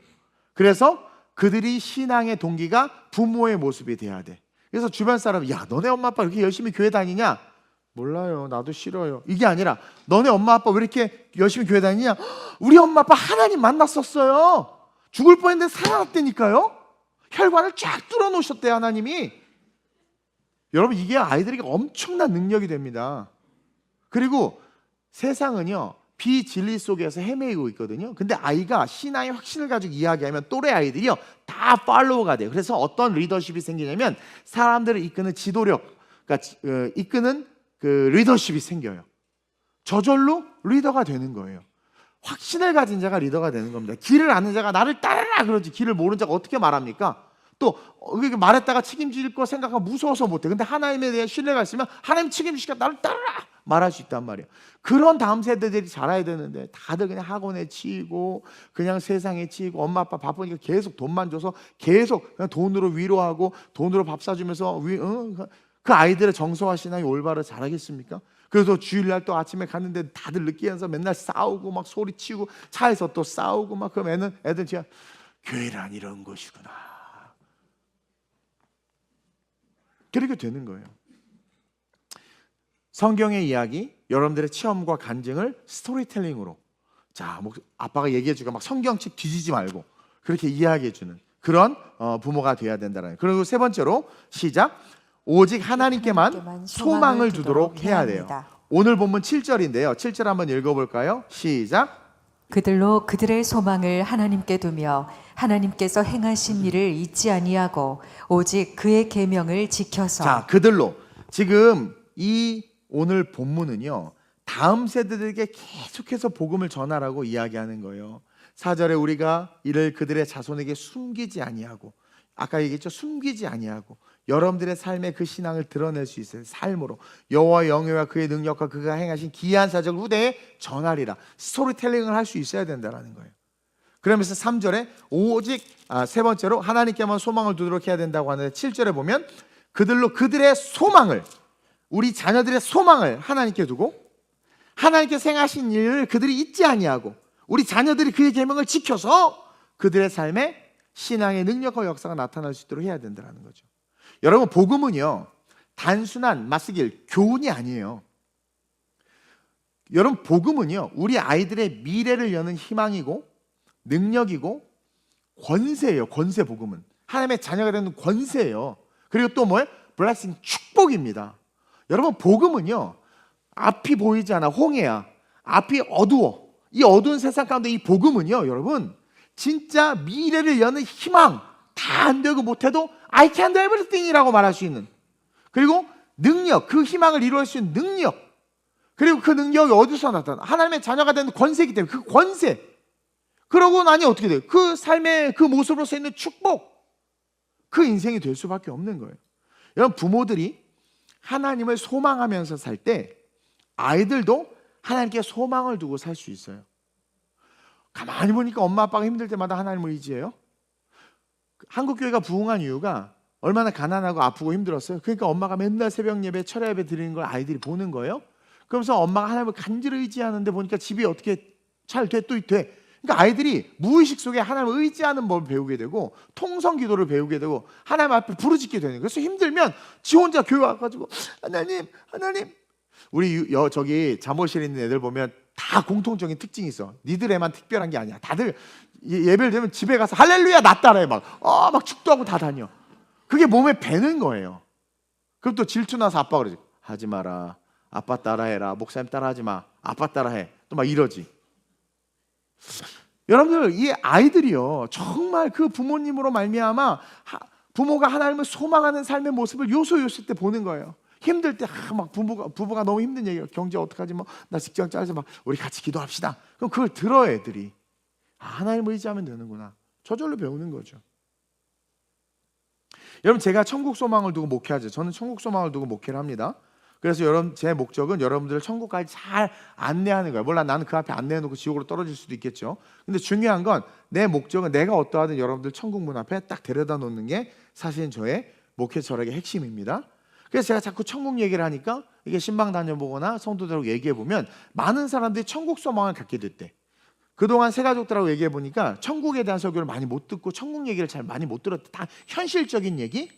Speaker 1: 그래서 그들이 신앙의 동기가 부모의 모습이 돼야 돼. 그래서 주변 사람이 야 너네 엄마 아빠 이렇게 열심히 교회 다니냐? 몰라요. 나도 싫어요. 이게 아니라 너네 엄마 아빠 왜 이렇게 열심히 교회 다니냐? 우리 엄마 아빠 하나님 만났었어요. 죽을 뻔했는데 살아났다니까요. 혈관을 쫙 뚫어놓으셨대요 하나님이. 여러분 이게 아이들에게 엄청난 능력이 됩니다. 그리고 세상은요 비진리 속에서 헤매이고 있거든요. 근데 아이가 신앙의 확신을 가지고 이야기하면 또래 아이들이요 다 팔로우가 돼요. 그래서 어떤 리더십이 생기냐면 사람들을 이끄는 지도력, 그러니까 이끄는 그 리더십이 생겨요. 저절로 리더가 되는 거예요. 확신을 가진 자가 리더가 되는 겁니다. 길을 아는 자가 나를 따르라 그러지 길을 모르는 자가 어떻게 말합니까? 또 말했다가 책임질 거 생각하면 무서워서 못해. 근데 하나님에 대한 신뢰가 있으면 하나님 책임지시니까 나를 따르라 말할 수 있단 말이에요. 그런 다음 세대들이 자라야 되는데 다들 그냥 학원에 치이고 그냥 세상에 치이고 엄마 아빠 바쁘니까 계속 돈만 줘서 계속 그냥 돈으로 위로하고 돈으로 밥 사주면서 그 아이들의 정서와 신앙이 올바로 자라겠습니까? 그래서 주일날 또 아침에 갔는데 다들 늦게 와서 맨날 싸우고 막 소리치고 차에서 또 싸우고 막 그럼 애들 진짜 교회란 이런 것이구나. 그렇게 되는 거예요. 성경의 이야기, 여러분들의 체험과 간증을 스토리텔링으로 아빠가 얘기해주고 막 성경책 뒤지지 말고 그렇게 이야기해주는 그런 부모가 돼야 된다는 거예요. 그리고 세 번째로 시작. 오직 하나님께만 소망을 두도록 해야 돼요. 오늘 본문 7절인데요. 7절 한번 읽어볼까요? 시작.
Speaker 2: 그들로 그들의 소망을 하나님께 두며 하나님께서 행하신 일을 잊지 아니하고 오직 그의 계명을 지켜서.
Speaker 1: 그들로. 지금 이 오늘 본문은요, 다음 세대들에게 계속해서 복음을 전하라고 이야기하는 거예요. 4절에 우리가 이를 그들의 자손에게 숨기지 아니하고, 아까 얘기했죠, 숨기지 아니하고 여러분들의 삶에 그 신앙을 드러낼 수 있어요. 삶으로 여호와의 영예와 그의 능력과 그가 행하신 기이한 사적을 후대에 전하리라. 스토리텔링을 할 수 있어야 된다는 거예요. 그러면서 3절에 오직 세 번째로 하나님께만 소망을 두도록 해야 된다고 하는데, 7절에 보면 그들로 그들의 소망을, 우리 자녀들의 소망을 하나님께 두고 하나님께서 행하신 일을 그들이 잊지 아니하고 우리 자녀들이 그의 계명을 지켜서 그들의 삶에 신앙의 능력과 역사가 나타날 수 있도록 해야 된다는 거죠. 여러분, 복음은요, 단순한 맞쓰길 교훈이 아니에요. 여러분, 복음은요, 우리 아이들의 미래를 여는 희망이고 능력이고 권세예요. 권세. 복음은 하나님의 자녀가 되는 권세예요. 그리고 또 뭐예요? 블레싱, 축복입니다. 여러분, 복음은요, 앞이 보이지 않아 홍해야, 앞이 어두워. 이 어두운 세상 가운데 이 복음은요, 여러분, 진짜 미래를 여는 희망, 다 안 되고 못해도 I can do everything 이라고 말할 수 있는, 그리고 능력, 그 희망을 이루어낼 수 있는 능력, 그리고 그 능력이 어디서 나타나? 하나님의 자녀가 되는 권세이기 때문에 그 권세, 그러고 나니 어떻게 돼요? 그 삶의 그 모습으로서 있는 축복, 그 인생이 될 수밖에 없는 거예요. 여러분, 부모들이 하나님을 소망하면서 살 때 아이들도 하나님께 소망을 두고 살 수 있어요. 가만히 보니까 엄마 아빠가 힘들 때마다 하나님을 의지해요. 한국교회가 부흥한 이유가 얼마나 가난하고 아프고 힘들었어요. 그러니까 엄마가 맨날 새벽 예배, 철야 예배 드리는 걸 아이들이 보는 거예요. 그러면서 엄마가 하나님을 간절히 의지하는데 보니까 집이 어떻게 잘 돼, 또 돼. 그러니까 아이들이 무의식 속에 하나님을 의지하는 법을 배우게 되고 통성 기도를 배우게 되고 하나님 앞에 부르짖게 되는 거예요. 그래서 힘들면 지 혼자 교회 와가지고 하나님, 하나님. 우리 저기 잠옷실에 있는 애들 보면 다 공통적인 특징이 있어. 니들에만 특별한 게 아니야. 다들 예배를 드리면 집에 가서 할렐루야 나 따라해. 막 축도하고 다 다녀. 그게 몸에 배는 거예요. 그럼 또 질투나서 아빠가 그러지. 하지 마라. 아빠 따라해라. 목사님 따라하지 마. 아빠 따라해. 또 막 이러지. 여러분들, 이 아이들이요, 정말 그 부모님으로 말미암아 부모가 하나님을 소망하는 삶의 모습을 요소 때 보는 거예요. 힘들 때 막 부부가 너무 힘든 얘기예요. 경제 어떡하지, 뭐 나 직장 잘려서 막 우리 같이 기도합시다. 그럼 그걸 들어요, 애들이. 하나님을 의지하면 되는구나. 저절로 배우는 거죠. 여러분, 제가 천국 소망을 두고 목회하죠. 저는 천국 소망을 두고 목회를 합니다. 그래서 여러분, 제 목적은 여러분들을 천국까지 잘 안내하는 거예요. 몰라, 나는 그 앞에 안내해놓고 지옥으로 떨어질 수도 있겠죠. 근데 중요한 건 내 목적은 내가 어떠하든 여러분들 천국 문 앞에 딱 데려다 놓는 게 사실은 저의 목회 철학의 핵심입니다. 그래서 제가 자꾸 천국 얘기를 하니까 이게 신방 다녀보거나 성도들하고 얘기해보면 많은 사람들이 천국 소망을 갖게 됐대. 그동안 새가족들하고 얘기해보니까 천국에 대한 설교를 많이 못 듣고 천국 얘기를 잘 많이 못 들었대. 다 현실적인 얘기,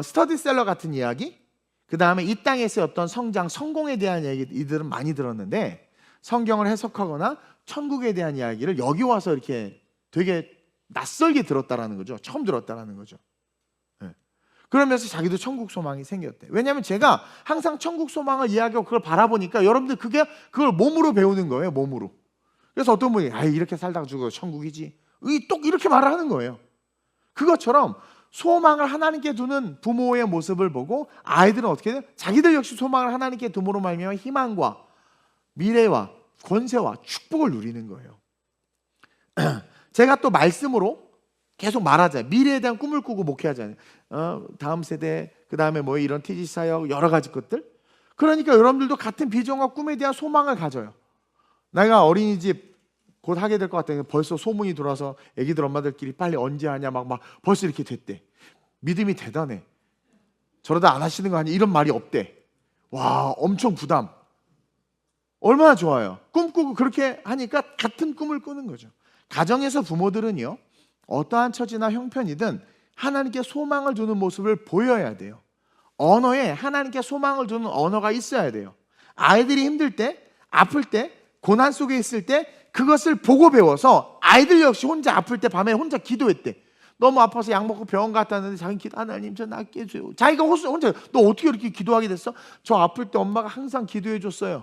Speaker 1: 스터디셀러 같은 이야기, 그 다음에 이 땅에서의 어떤 성장, 성공에 대한 얘기, 이들은 많이 들었는데 성경을 해석하거나 천국에 대한 이야기를 여기 와서 이렇게 되게 낯설게 들었다라는 거죠. 처음 들었다라는 거죠. 그러면서 자기도 천국 소망이 생겼대. 왜냐하면 제가 항상 천국 소망을 이야기하고 그걸 바라보니까 여러분들 그걸 몸으로 배우는 거예요. 몸으로. 그래서 어떤 분이 이렇게 살다가 죽어도 천국이지, 또 이렇게 말을 하는 거예요. 그것처럼 소망을 하나님께 두는 부모의 모습을 보고 아이들은 어떻게 돼요? 자기들 역시 소망을 하나님께 둠으로 말미암아 희망과 미래와 권세와 축복을 누리는 거예요. 제가 또 말씀으로 계속 말하잖아요. 미래에 대한 꿈을 꾸고 목회하잖아요. 다음 세대, 그 다음에 뭐 이런 TG 사역, 여러 가지 것들. 그러니까 여러분들도 같은 비전과 꿈에 대한 소망을 가져요. 내가 어린이집 곧 하게 될 것 같다니까 벌써 소문이 돌아서 애기들 엄마들끼리 빨리 언제 하냐 막 벌써 이렇게 됐대. 믿음이 대단해. 저러다 안 하시는 거 아니야? 이런 말이 없대. 와, 엄청 부담. 얼마나 좋아요. 꿈꾸고 그렇게 하니까 같은 꿈을 꾸는 거죠. 가정에서 부모들은요, 어떠한 처지나 형편이든 하나님께 소망을 두는 모습을 보여야 돼요. 언어에 하나님께 소망을 두는 언어가 있어야 돼요. 아이들이 힘들 때, 아플 때, 고난 속에 있을 때 그것을 보고 배워서 아이들 역시 혼자 아플 때 밤에 혼자 기도했대. 너무 아파서 약 먹고 병원 갔다 왔는데 자기 기도, 하나님 저 낫게 해줘요. 자기가 혼자, 너 어떻게 이렇게 기도하게 됐어? 저 아플 때 엄마가 항상 기도해 줬어요.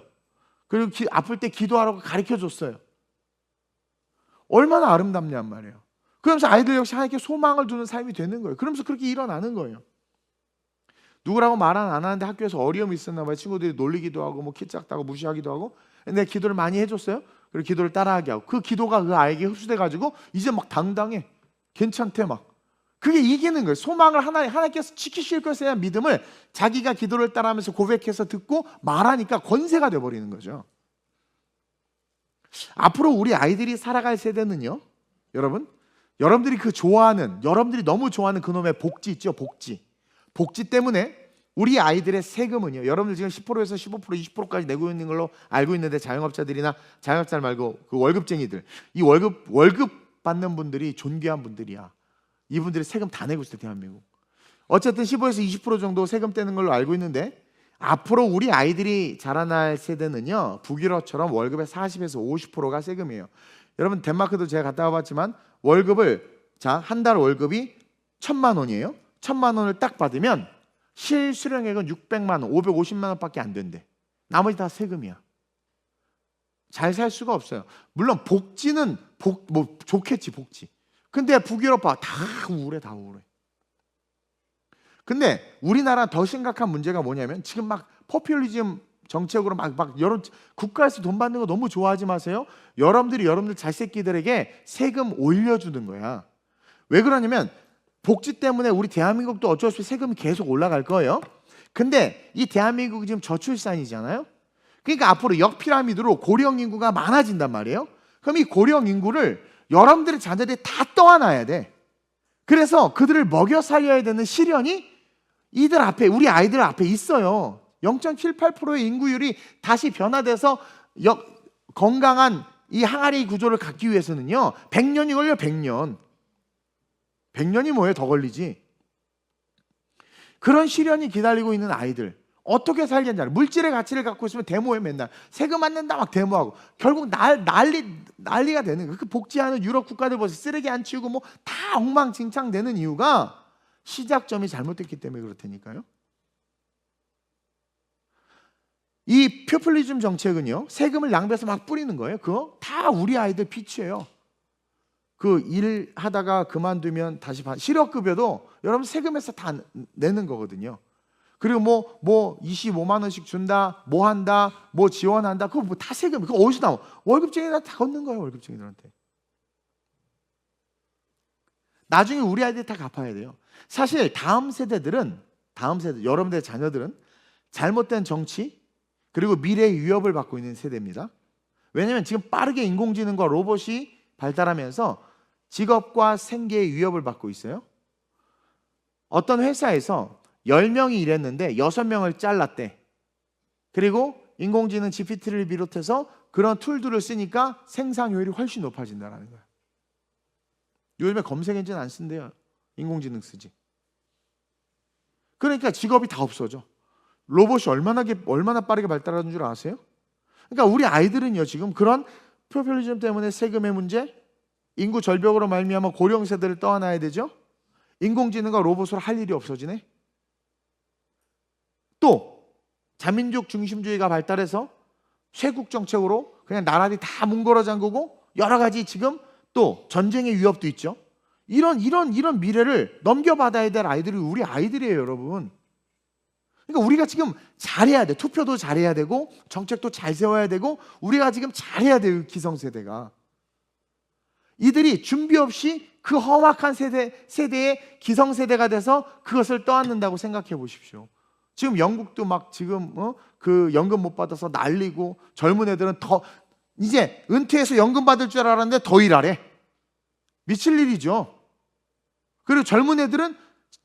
Speaker 1: 그리고 아플 때 기도하라고 가르쳐 줬어요. 얼마나 아름답냔 말이에요. 그러면서 아이들 역시 하나님께 소망을 두는 삶이 되는 거예요. 그러면서 그렇게 일어나는 거예요. 누구라고 말 안 하는데 학교에서 어려움이 있었나 봐요. 친구들이 놀리기도 하고 뭐 키 작다고 무시하기도 하고. 근데 기도를 많이 해줬어요. 그리고 기도를 따라하게 하고 그 기도가 그 아이에게 흡수돼 가지고 이제 막 당당해. 괜찮대 막. 그게 이기는 거예요. 소망을 하나님께서 지키실 것에 대한 믿음을 자기가 기도를 따라하면서 고백해서 듣고 말하니까 권세가 돼버리는 거죠. 앞으로 우리 아이들이 살아갈 세대는요, 여러분들이 여러분들이 너무 좋아하는 그놈의 복지 있죠. 복지 때문에 우리 아이들의 세금은요, 여러분들 지금 10%에서 15%, 20%까지 내고 있는 걸로 알고 있는데, 자영업자들이나 자영업자 말고 그 월급쟁이들, 이 월급 받는 분들이 존귀한 분들이야. 이분들이 세금 다 내고 있어요, 대한민국. 어쨌든 15에서 20% 정도 세금 떼는 걸로 알고 있는데, 앞으로 우리 아이들이 자라날 세대는요, 북유럽처럼 월급의 40에서 50%가 세금이에요. 여러분, 덴마크도 제가 갔다 와봤지만 한 달 월급이 1,000만 원이에요. 1,000만 원을 딱 받으면 실수령액은 600만 원, 550만 원밖에 안 된대. 나머지 다 세금이야. 잘 살 수가 없어요. 물론 복지는 좋겠지, 복지. 근데 북유럽 봐, 다 우울해. 근데 우리나라 더 심각한 문제가 뭐냐면, 지금 막 포퓰리즘 정책으로 막 여러 국가에서 돈 받는 거 너무 좋아하지 마세요. 여러분들 자식새끼들에게 세금 올려주는 거야. 왜 그러냐면, 복지 때문에 우리 대한민국도 어쩔 수 없이 세금이 계속 올라갈 거예요. 근데 이 대한민국이 지금 저출산이잖아요. 그러니까 앞으로 역피라미드로 고령 인구가 많아진단 말이에요. 그럼 이 고령 인구를 여러분들의 자녀들이 다 떠안아야 돼. 그래서 그들을 먹여 살려야 되는 시련이 이들 앞에, 우리 아이들 앞에 있어요. 0.78%의 인구율이 다시 변화돼서 건강한 이 항아리 구조를 갖기 위해서는요, 100년이 걸려. 100년이 뭐예요? 더 걸리지. 그런 시련이 기다리고 있는 아이들, 어떻게 살겠냐. 물질의 가치를 갖고 있으면 데모해. 맨날 세금 안 낸다 막 데모하고, 결국 난리가 되는 거예요. 그 복지하는 유럽 국가들 보세요. 쓰레기 안 치우고 뭐 다 엉망진창 되는 이유가 시작점이 잘못됐기 때문에 그렇다니까요. 이 포퓰리즘 정책은요, 세금을 낭비해서 막 뿌리는 거예요. 그거 다 우리 아이들 빚이에요. 그 일 하다가 그만두면 다시 실업급여도 여러분 세금에서 다 내는 거거든요. 그리고 뭐 25만 원씩 준다, 뭐 한다, 뭐 지원한다, 그거 뭐 다 세금. 그거 어디서 나와? 월급쟁이들한테 다 걷는 거예요, 월급쟁이들한테. 나중에 우리 아이들이 다 갚아야 돼요. 사실 다음 세대, 여러분들의 자녀들은 잘못된 정치 그리고 미래의 위협을 받고 있는 세대입니다. 왜냐하면 지금 빠르게 인공지능과 로봇이 발달하면서 직업과 생계의 위협을 받고 있어요. 어떤 회사에서 10명이 일했는데 6명을 잘랐대. 그리고 인공지능 GPT를 비롯해서 그런 툴들을 쓰니까 생산효율이 훨씬 높아진다는 거야. 요즘에 검색 엔진 안 쓴대요. 인공지능 쓰지. 그러니까 직업이 다 없어져. 로봇이 얼마나 빠르게 발달하는 줄 아세요? 그러니까 우리 아이들은요, 지금 그런 포퓰리즘 때문에 세금의 문제, 인구 절벽으로 말미암아 고령 세대를 떠안아야 되죠. 인공지능과 로봇으로 할 일이 없어지네. 또 자민족 중심주의가 발달해서 쇄국 정책으로 그냥 나라들이 다 뭉거러 잠그고, 여러 가지 지금 또 전쟁의 위협도 있죠. 이런 미래를 넘겨받아야 될 아이들이 우리 아이들이에요, 여러분. 그러니까 우리가 지금 잘해야 돼. 투표도 잘해야 되고, 정책도 잘 세워야 되고, 우리가 지금 잘해야 돼요, 기성세대가. 이들이 준비 없이 그 험악한 세대의 기성세대가 돼서 그것을 떠안는다고 생각해 보십시오. 지금 영국도 막 지금 그 연금 못 받아서 난리고, 젊은 애들은 더 이제 은퇴해서 연금 받을 줄 알았는데 더 일하래. 미칠 일이죠. 그리고 젊은 애들은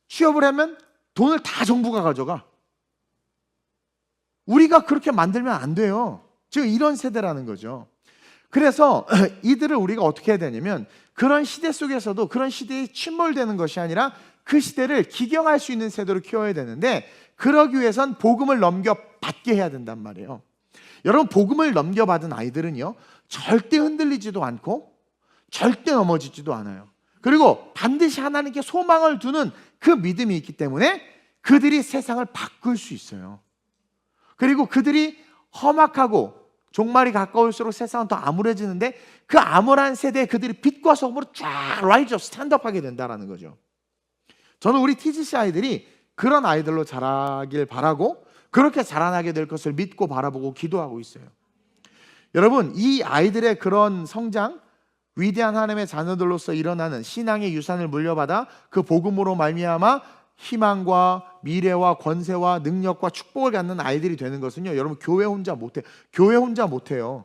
Speaker 1: 취업을 하면 돈을 다 정부가 가져가. 우리가 그렇게 만들면 안 돼요. 지금 이런 세대라는 거죠. 그래서 이들을 우리가 어떻게 해야 되냐면, 그런 시대 속에서도 그런 시대에 침몰되는 것이 아니라 그 시대를 기경할 수 있는 세대로 키워야 되는데, 그러기 위해선 복음을 넘겨받게 해야 된단 말이에요. 여러분, 복음을 넘겨받은 아이들은요, 절대 흔들리지도 않고 절대 넘어지지도 않아요. 그리고 반드시 하나님께 소망을 두는 그 믿음이 있기 때문에 그들이 세상을 바꿀 수 있어요. 그리고 그들이 험악하고 종말이 가까울수록 세상은 더 암울해지는데, 그 암울한 세대에 그들이 빛과 소금으로 쫙 라이즈 업, 스탠드업하게 된다는 거죠. 저는 우리 TGC 아이들이 그런 아이들로 자라길 바라고 그렇게 자라나게 될 것을 믿고 바라보고 기도하고 있어요. 여러분, 이 아이들의 그런 성장, 위대한 하나님의 자녀들로서 일어나는 신앙의 유산을 물려받아 그 복음으로 말미암아 희망과 미래와 권세와 능력과 축복을 갖는 아이들이 되는 것은요, 여러분, 교회 혼자 못해요. 교회 혼자 못해요.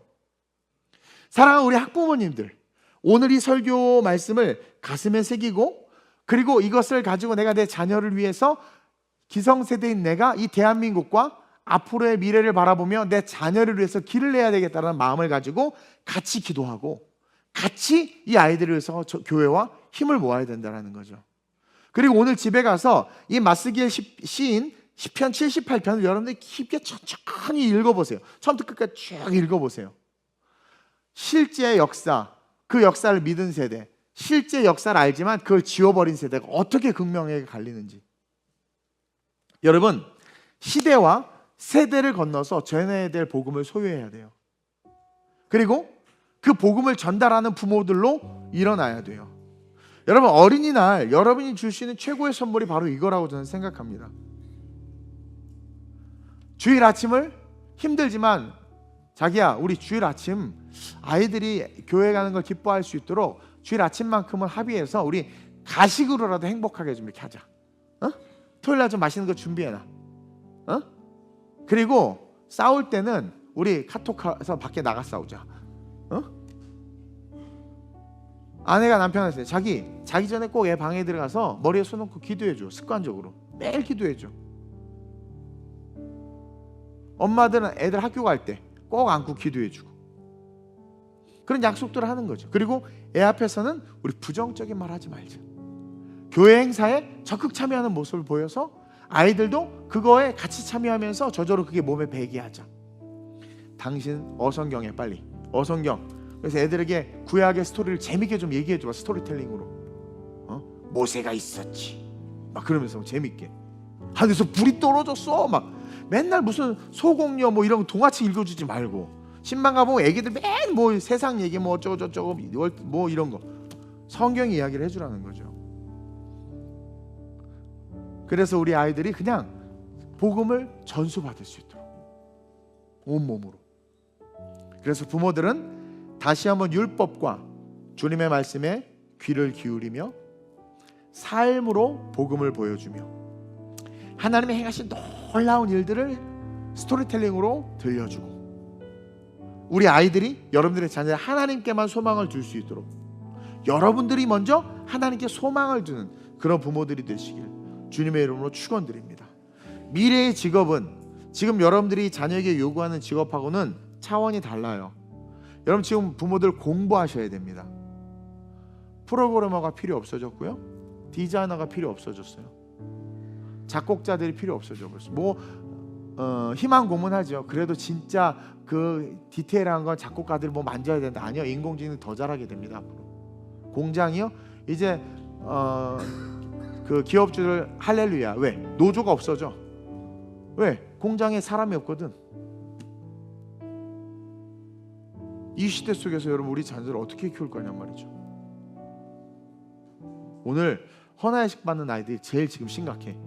Speaker 1: 사랑하는 우리 학부모님들, 오늘 이 설교 말씀을 가슴에 새기고, 그리고 이것을 가지고 내가 내 자녀를 위해서 기성세대인 내가 이 대한민국과 앞으로의 미래를 바라보며 내 자녀를 위해서 길을 내야 되겠다는 마음을 가지고 같이 기도하고 같이 이 아이들을 위해서 교회와 힘을 모아야 된다는 거죠. 그리고 오늘 집에 가서 이 마스기엘 시인 시편 78편을 여러분들이 깊게 천천히 읽어보세요. 처음부터 끝까지 쭉 읽어보세요. 실제 역사, 그 역사를 믿은 세대, 실제 역사를 알지만 그걸 지워버린 세대가 어떻게 극명하게 갈리는지. 여러분, 시대와 세대를 건너서 전해야 될 복음을 소유해야 돼요. 그리고 그 복음을 전달하는 부모들로 일어나야 돼요. 여러분, 어린이날 여러분이 줄 수 있는 최고의 선물이 바로 이거라고 저는 생각합니다. 주일 아침을 힘들지만 자기야, 우리 주일 아침 아이들이 교회 가는 걸 기뻐할 수 있도록 주일 아침만큼은 합의해서 우리 가식으로라도 행복하게 좀 이렇게 하자. 토요일날 좀 맛있는 거 준비해놔. 그리고 싸울 때는 우리 카톡해서 밖에 나가 싸우자. 아내가 남편한테 자기 전에 꼭 애 방에 들어가서 머리에 손 얹고 기도해줘. 습관적으로 매일 기도해줘. 엄마들은 애들 학교 갈 때 꼭 안고 기도해주고 그런 약속들을 하는 거죠. 그리고 애 앞에서는 우리 부정적인 말 하지 말자. 교회 행사에 적극 참여하는 모습을 보여서 아이들도 그거에 같이 참여하면서 저절로 그게 몸에 배게 하자. 당신 어성경에 빨리 어성경. 그래서 애들에게 구약의 스토리를 재밌게 좀 얘기해 줘. 스토리텔링으로. 모세가 있었지. 막 그러면서 재밌게. 하늘에서 불이 떨어졌어. 막 맨날 무슨 소공녀 뭐 이런 동화책 읽어주지 말고 신방 가보면 애기들 맨 뭐 세상 얘기 뭐 어쩌고 저쩌고 뭐 이런 거 성경 이야기를 해주라는 거죠. 그래서 우리 아이들이 그냥 복음을 전수받을 수 있도록 온몸으로. 그래서 부모들은 다시 한번 율법과 주님의 말씀에 귀를 기울이며 삶으로 복음을 보여주며 하나님의 행하신 놀라운 일들을 스토리텔링으로 들려주고 우리 아이들이 여러분들의 자녀에 하나님께만 소망을 둘 수 있도록 여러분들이 먼저 하나님께 소망을 두는 그런 부모들이 되시길 주님의 이름으로 축원드립니다. 미래의 직업은 지금 여러분들이 자녀에게 요구하는 직업하고는 차원이 달라요. 여러분, 지금 부모들 공부하셔야 됩니다. 프로그래머가 필요 없어졌고요, 디자이너가 필요 없어졌어요. 작곡자들이 필요 없어져 버렸어요. 희망 고문하죠. 그래도 진짜 그 디테일한 건 작곡가들이 뭐 만져야 된다. 아니요, 인공지능이 더 잘하게 됩니다. 앞으로 공장이요, 이제 그 기업주들 할렐루야. 왜? 노조가 없어져. 왜? 공장에 사람이 없거든. 이 시대 속에서 여러분 우리 자녀들을 어떻게 키울 거냔 말이죠. 오늘 헌화의식 받는 아이들이 제일 지금 심각해.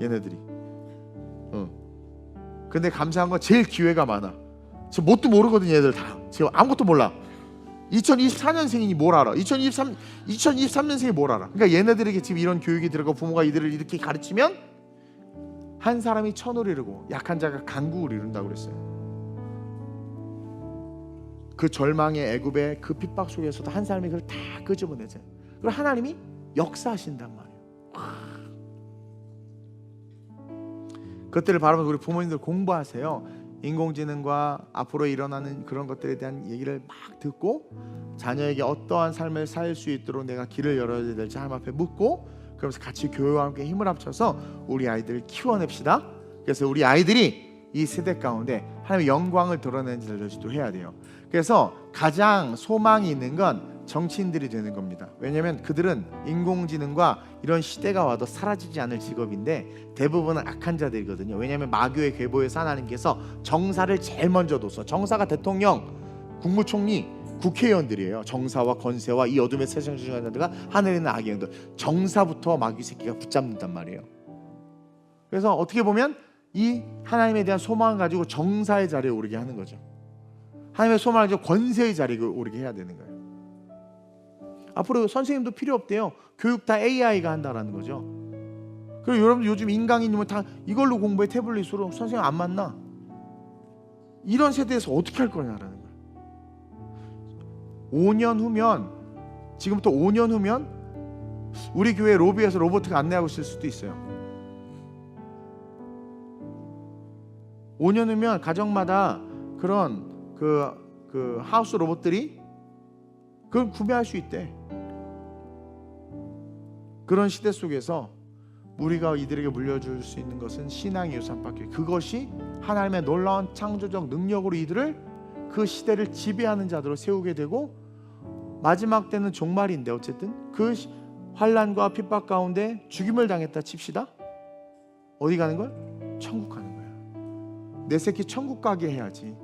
Speaker 1: 얘네들이. 근데 감사한 건 제일 기회가 많아. 지금 뭣도 모르거든. 얘들 다 지금 아무것도 몰라. 2024년생이니 뭘 알아? 2023년생이 뭘 알아? 그러니까 얘네들에게 지금 이런 교육이 들어가고 부모가 이들을 이렇게 가르치면 한 사람이 천을 이루고 약한 자가 강국을 이룬다고 그랬어요. 그 절망의 애굽의 그 핍박 속에서도 한 사람이 그걸 다 끄집어내잖아요. 그리고 하나님이 역사하신단 말이에요. 그것들을 바라보면서 우리 부모님들 공부하세요. 인공지능과 앞으로 일어나는 그런 것들에 대한 얘기를 막 듣고 자녀에게 어떠한 삶을 살 수 있도록 내가 길을 열어야 될지 하나님 앞에 묻고, 그러면서 같이 교회와 함께 힘을 합쳐서 우리 아이들을 키워냅시다. 그래서 우리 아이들이 이 세대 가운데 하나님의 영광을 드러내는 일을 해야 돼요. 그래서 가장 소망이 있는 건 정치인들이 되는 겁니다. 왜냐하면 그들은 인공지능과 이런 시대가 와도 사라지지 않을 직업인데 대부분은 악한 자들이거든요. 왜냐하면 마귀의 계보에서 하나님께서 정사를 제일 먼저 둬서, 정사가 대통령, 국무총리, 국회의원들이에요. 정사와 권세와 이 어둠의 세상 중간자들과 하늘에 있는 악의 영들, 정사부터 마귀 새끼가 붙잡는단 말이에요. 그래서 어떻게 보면 이 하나님에 대한 소망을 가지고 정사의 자리에 오르게 하는 거죠. 하나님의 소망을 가지고 권세의 자리에 오르게 해야 되는 거예요. 앞으로 선생님도 필요 없대요. 교육 다 AI가 한다라는 거죠. 그리고 여러분 요즘 인강인이면 다 이걸로 공부해, 태블릿으로. 선생님 안 만나. 이런 세대에서 어떻게 할 거냐라는 거예요. 5년 후면, 지금부터 5년 후면 우리 교회 로비에서 로봇가 안내하고 있을 수도 있어요. 5년 후면 가정마다 그런 그 하우스 로봇들이 그걸 구매할 수 있대. 그런 시대 속에서 우리가 이들에게 물려줄 수 있는 것은 신앙의 유산밖에, 그것이 하나님의 놀라운 창조적 능력으로 이들을 그 시대를 지배하는 자들로 세우게 되고, 마지막 때는 종말인데 어쨌든 그 환난과 핍박 가운데 죽임을 당했다 칩시다. 어디 가는 거야? 천국 가는 거야. 내 새끼 천국 가게 해야지.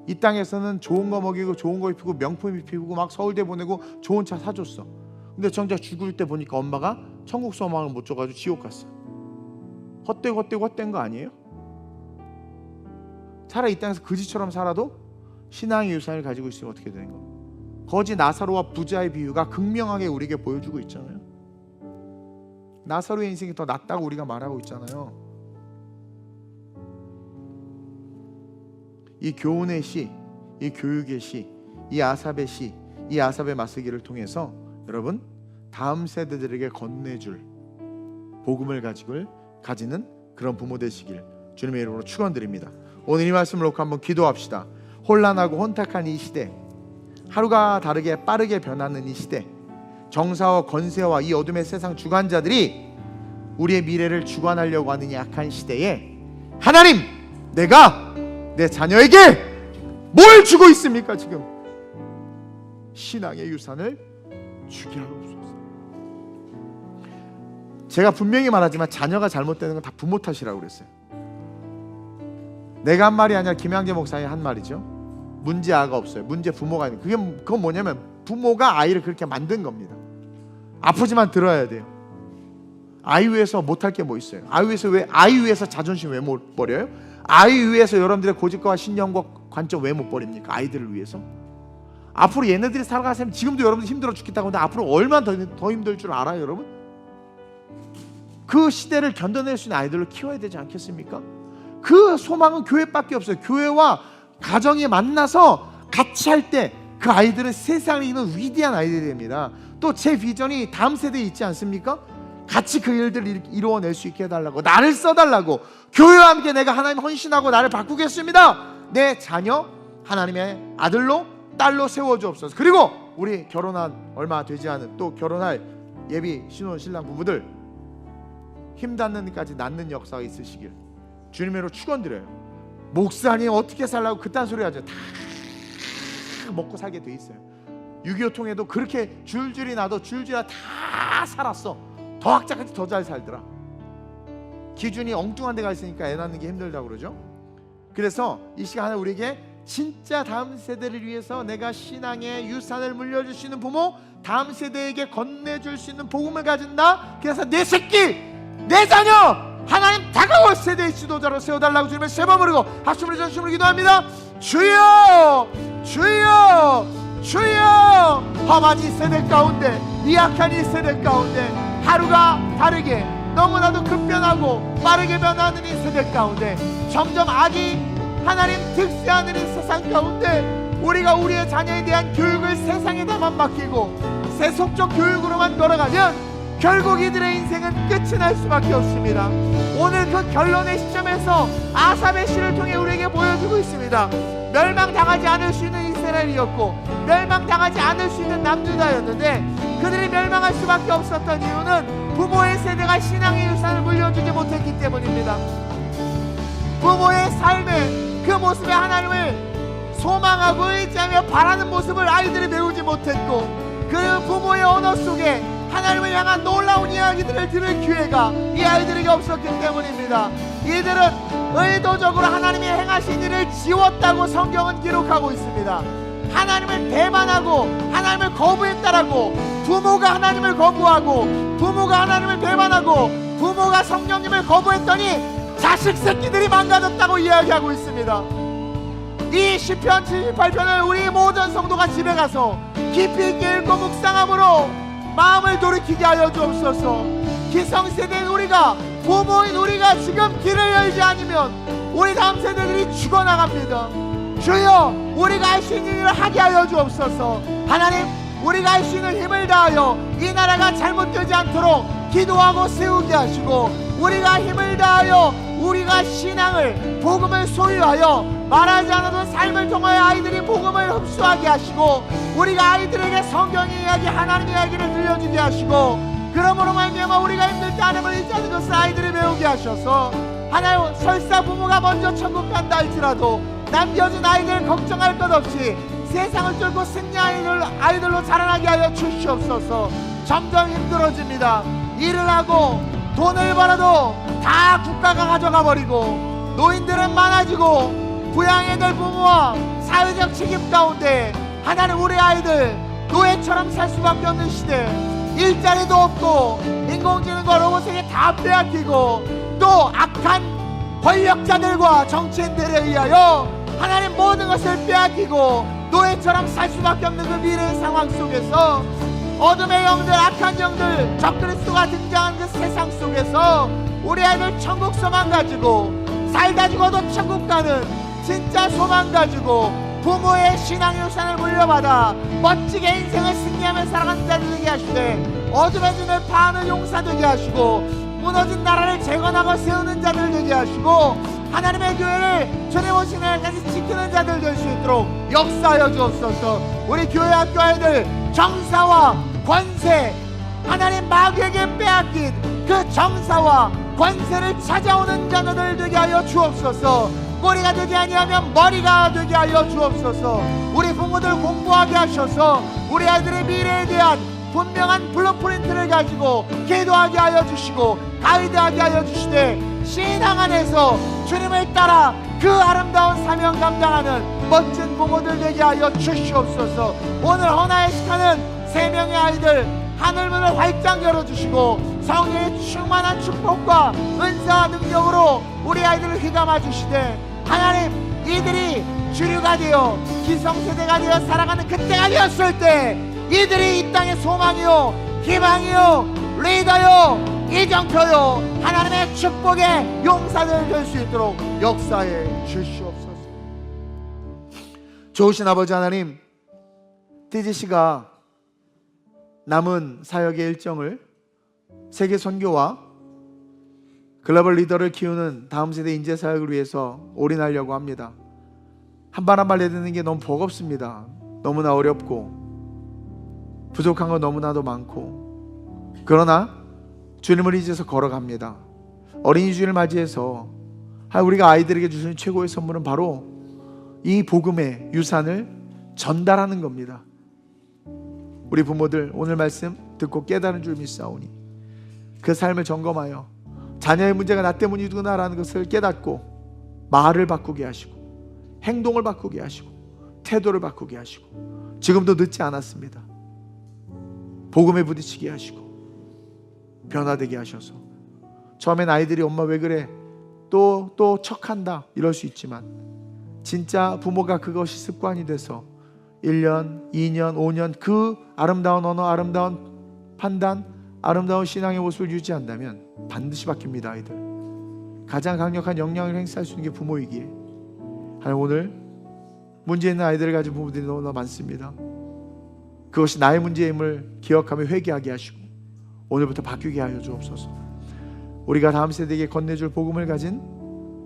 Speaker 1: 이 땅에서는 좋은 거 먹이고 좋은 거 입히고 명품 입히고 막 서울대 보내고 좋은 차 사줬어. 근데 정작 죽을 때 보니까 엄마가 천국 소망을 못 줘가지고 지옥 갔어. 헛된 거 아니에요? 차라리 이 땅에서 거지처럼 살아도 신앙의 유산을 가지고 있으면 어떻게 되는 거? 거지 나사로와 부자의 비유가 극명하게 우리에게 보여주고 있잖아요. 나사로의 인생이 더 낫다고 우리가 말하고 있잖아요. 이 교훈의 시, 이 교육의 시, 이 아삽의 시, 이 아삽의 맞서기를 통해서 여러분 다음 세대들에게 건네줄 복음을 가지는 그런 부모 되시길 주님의 이름으로 축원드립니다. 오늘 이 말씀을 놓고 한번 기도합시다. 혼란하고 혼탁한 이 시대, 하루가 다르게 빠르게 변하는 이 시대, 정사와 권세와 이 어둠의 세상 주관자들이 우리의 미래를 주관하려고 하는 이 악한 시대에 하나님, 내가 내 자녀에게 뭘 주고 있습니까? 지금 신앙의 유산을 주게 하옵소서. 제가 분명히 말하지만 자녀가 잘못되는 건 다 부모 탓이라고 그랬어요. 내가 한 말이 아니라 김양재 목사님 한 말이죠. 문제 아가 없어요. 문제 부모가 있는. 그건 뭐냐면 부모가 아이를 그렇게 만든 겁니다. 아프지만 들어야 돼요. 아이 위해서 못할 게 뭐 있어요? 아이 위해서 자존심 왜 못 버려요? 아이 위해서 여러분들의 고집과 신념과 관점 왜 못 버립니까? 아이들을 위해서. 앞으로 얘네들이 살아가면 지금도 여러분들 힘들어 죽겠다고 하는데 앞으로 얼마나 더 힘들 줄 알아요, 여러분? 그 시대를 견뎌낼 수 있는 아이들로 키워야 되지 않겠습니까? 그 소망은 교회밖에 없어요. 교회와 가정이 만나서 같이 할 때 그 아이들은 세상을 이기는 위대한 아이들이 됩니다. 또 제 비전이 다음 세대에 있지 않습니까? 같이 그 일들을 이루어낼 수 있게 해달라고, 나를 써달라고, 교회와 함께 내가 하나님 헌신하고 나를 바꾸겠습니다. 내 자녀 하나님의 아들로 딸로 세워주옵소서. 그리고 우리 결혼한 얼마 되지 않은 또 결혼할 예비 신혼 신랑 부부들 힘 닿는 데까지 낳는 역사가 있으시길 주님으로 축원드려요. 목사님 어떻게 살라고 그딴 소리 하죠. 다 먹고 살게 돼 있어요. 6.25 통에도 그렇게 줄줄이 나도 줄줄이 다 살았어. 더 학자까지 더 잘 살더라. 기준이 엉뚱한 데가 있으니까 애 낳는 게 힘들다고 그러죠. 그래서 이 시간에 우리에게 진짜 다음 세대를 위해서 내가 신앙의 유산을 물려줄 수 있는 부모, 다음 세대에게 건네줄 수 있는 복음을 가진다. 그래서 내 새끼, 내 자녀 하나님 다가올 세대의 지도자로 세워달라고 주님을 세 번 부르고 합심으로 전심으로 기도합니다. 주여, 주여, 주여. 험한 이 세대 가운데, 이 악한 이 세대 가운데 하루가 다르게 너무나도 급변하고 빠르게 변하는 이 세대 가운데 점점 악이 하나님 득세하는 이 세상 가운데 우리가 우리의 자녀에 대한 교육을 세상에다만 맡기고 세속적 교육으로만 돌아가면 결국 이들의 인생은 끝이 날 수밖에 없습니다. 오늘 그 결론의 시점에서 아삽의 시를 통해 우리에게 보여주고 있습니다. 멸망당하지 않을 수 있는 이스라엘이었고 멸망당하지 않을 수 있는 남유다였는데 그들이 멸망할 수밖에 없었던 이유는 부모의 세대가 신앙의 유산을 물려주지 못했기 때문입니다. 부모의 삶의 그 모습에 하나님을 소망하고 의지하며 바라는 모습을 아이들이 배우지 못했고 그 부모의 언어 속에 하나님을 향한 놀라운 이야기들을 들을 기회가 이 아이들에게 없었기 때문입니다. 이들은 의도적으로 하나님이 행하신 일을 지웠다고 성경은 기록하고 있습니다. 하나님을 배반하고 하나님을 거부했다라고 부모가 하나님을 거부하고 부모가 하나님을 배반하고 부모가 성령님을 거부했더니 자식 새끼들이 망가졌다고 이야기하고 있습니다. 이 시편 78편을 우리 모든 성도가 집에 가서 깊이 있게 읽고 묵상함으로 마음을 돌이키게 하여 주옵소서. 기성세대인 우리가, 부모인 우리가 지금 길을 열지 않으면 우리 다음 세대들이 죽어나갑니다. 주여, 우리가 할 수 있는 일을 하게 하여 주옵소서. 하나님, 우리가 할 수 있는 힘을 다하여 이 나라가 잘못되지 않도록 기도하고 세우게 하시고, 우리가 힘을 다하여 우리가 신앙을, 복음을 소유하여 말하지 않아도 삶을 통하여 아이들이 복음을 흡수하게 하시고, 우리가 아이들에게 성경의 이야기, 하나님의 이야기를 들려주게 하시고, 그러므로 말미암아 우리가 힘들 때 하나님을 잊지 것을 아이들이 배우게 하셔서, 하나님, 설사 부모가 먼저 천국 간다 할지라도 남겨진 아이들 걱정할 것 없이 세상을 뚫고 승리 아이들로 자라나게 하여 주시옵소서. 점점 힘들어집니다. 일을 하고 돈을 벌어도 다 국가가 가져가 버리고, 노인들은 많아지고, 부양해야 될 부모와 사회적 책임 가운데 하나님, 우리 아이들 노예처럼 살 수밖에 없는 시대, 일자리도 없고 인공지능과 로봇에게 다 빼앗기고, 또 악한 권력자들과 정치인들에 의하여 하나님 모든 것을 빼앗기고 노예처럼 살 수밖에 없는 그 미래의 상황 속에서, 어둠의 영들, 악한 영들, 적그리스도가 등장한 그 세상 속에서 우리 아이들 천국 소망 가지고, 살다 죽어도 천국 가는 진짜 소망 가지고 부모의 신앙의 유산을 물려받아 멋지게 인생을 승리하며 살아가는 자들 되게 하시되, 어둠의 눈을 파하는 용사 되게 하시고, 무너진 나라를 재건하고 세우는 자들 되게 하시고, 하나님의 교회를 주님 오시는 날까지 지키는 자들 될 수 있도록 역사하여 주옵소서. 우리 교회 학교 아이들 정사와 권세, 하나님 마귀에게 빼앗긴 그 정사와 권세를 찾아오는 자녀들 되게 하여 주옵소서. 꼬리가 되지 아니하면 머리가 되게 하여 주옵소서. 우리 부모들 공부하게 하셔서 우리 아이들의 미래에 대한 분명한 블루프린트를 가지고 기도하게 하여 주시고, 가이드하게 하여 주시되, 신앙 안에서 주님을 따라 그 아름다운 사명 감당하는 멋진 부모들 되게 하여 주시옵소서. 오늘 헌화의식하는 3명의 아이들 하늘문을 활짝 열어주시고, 성령의 충만한 축복과 은사와 능력으로 우리 아이들을 휘감아 주시되, 하나님, 이들이 주류가 되어 기성세대가 되어 살아가는 그때가 되었을 때 이들이 이 땅의 소망이요, 희망이요, 리더요, 이정표요, 하나님의 축복의 용사들 될 수 있도록 역사해 주시옵소서. 좋으신 아버지 하나님, TGC가 남은 사역의 일정을 세계 선교와 글로벌 리더를 키우는 다음 세대 인재 사역을 위해서 올인하려고 합니다. 한 발 한 발 내딛는 게 너무 버겁습니다. 너무나 어렵고 부족한 건 너무나도 많고, 그러나 주님을 잊어서 걸어갑니다. 어린이 주일을 맞이해서 우리가 아이들에게 주시는 최고의 선물은 바로 이 복음의 유산을 전달하는 겁니다. 우리 부모들 오늘 말씀 듣고 깨달은 줄 믿사오니 그 삶을 점검하여 자녀의 문제가 나 때문이구나라는 것을 깨닫고 말을 바꾸게 하시고, 행동을 바꾸게 하시고, 태도를 바꾸게 하시고, 지금도 늦지 않았습니다. 복음에 부딪히게 하시고 변화되게 하셔서, 처음엔 아이들이 엄마 왜 그래, 또 척한다 이럴 수 있지만, 진짜 부모가 그것이 습관이 돼서 1년, 2년, 5년 그 아름다운 언어, 아름다운 판단, 아름다운 신앙의 모습을 유지한다면 반드시 바뀝니다. 아이들 가장 강력한 영향을 행사할 수 있는 게 부모이기에, 하나님, 오늘 문제 있는 아이들을 가진 부모들이 너무나 많습니다. 그것이 나의 문제임을 기억하며 회개하게 하시고 오늘부터 바뀌게 하여 주옵소서. 우리가 다음 세대에게 건네줄 복음을 가진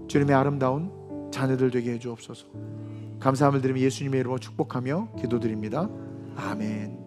Speaker 1: 주님의 아름다운 자녀들 되게 해 주옵소서. 감사함을 드리며 예수님의 이름으로 축복하며 기도드립니다. 아멘.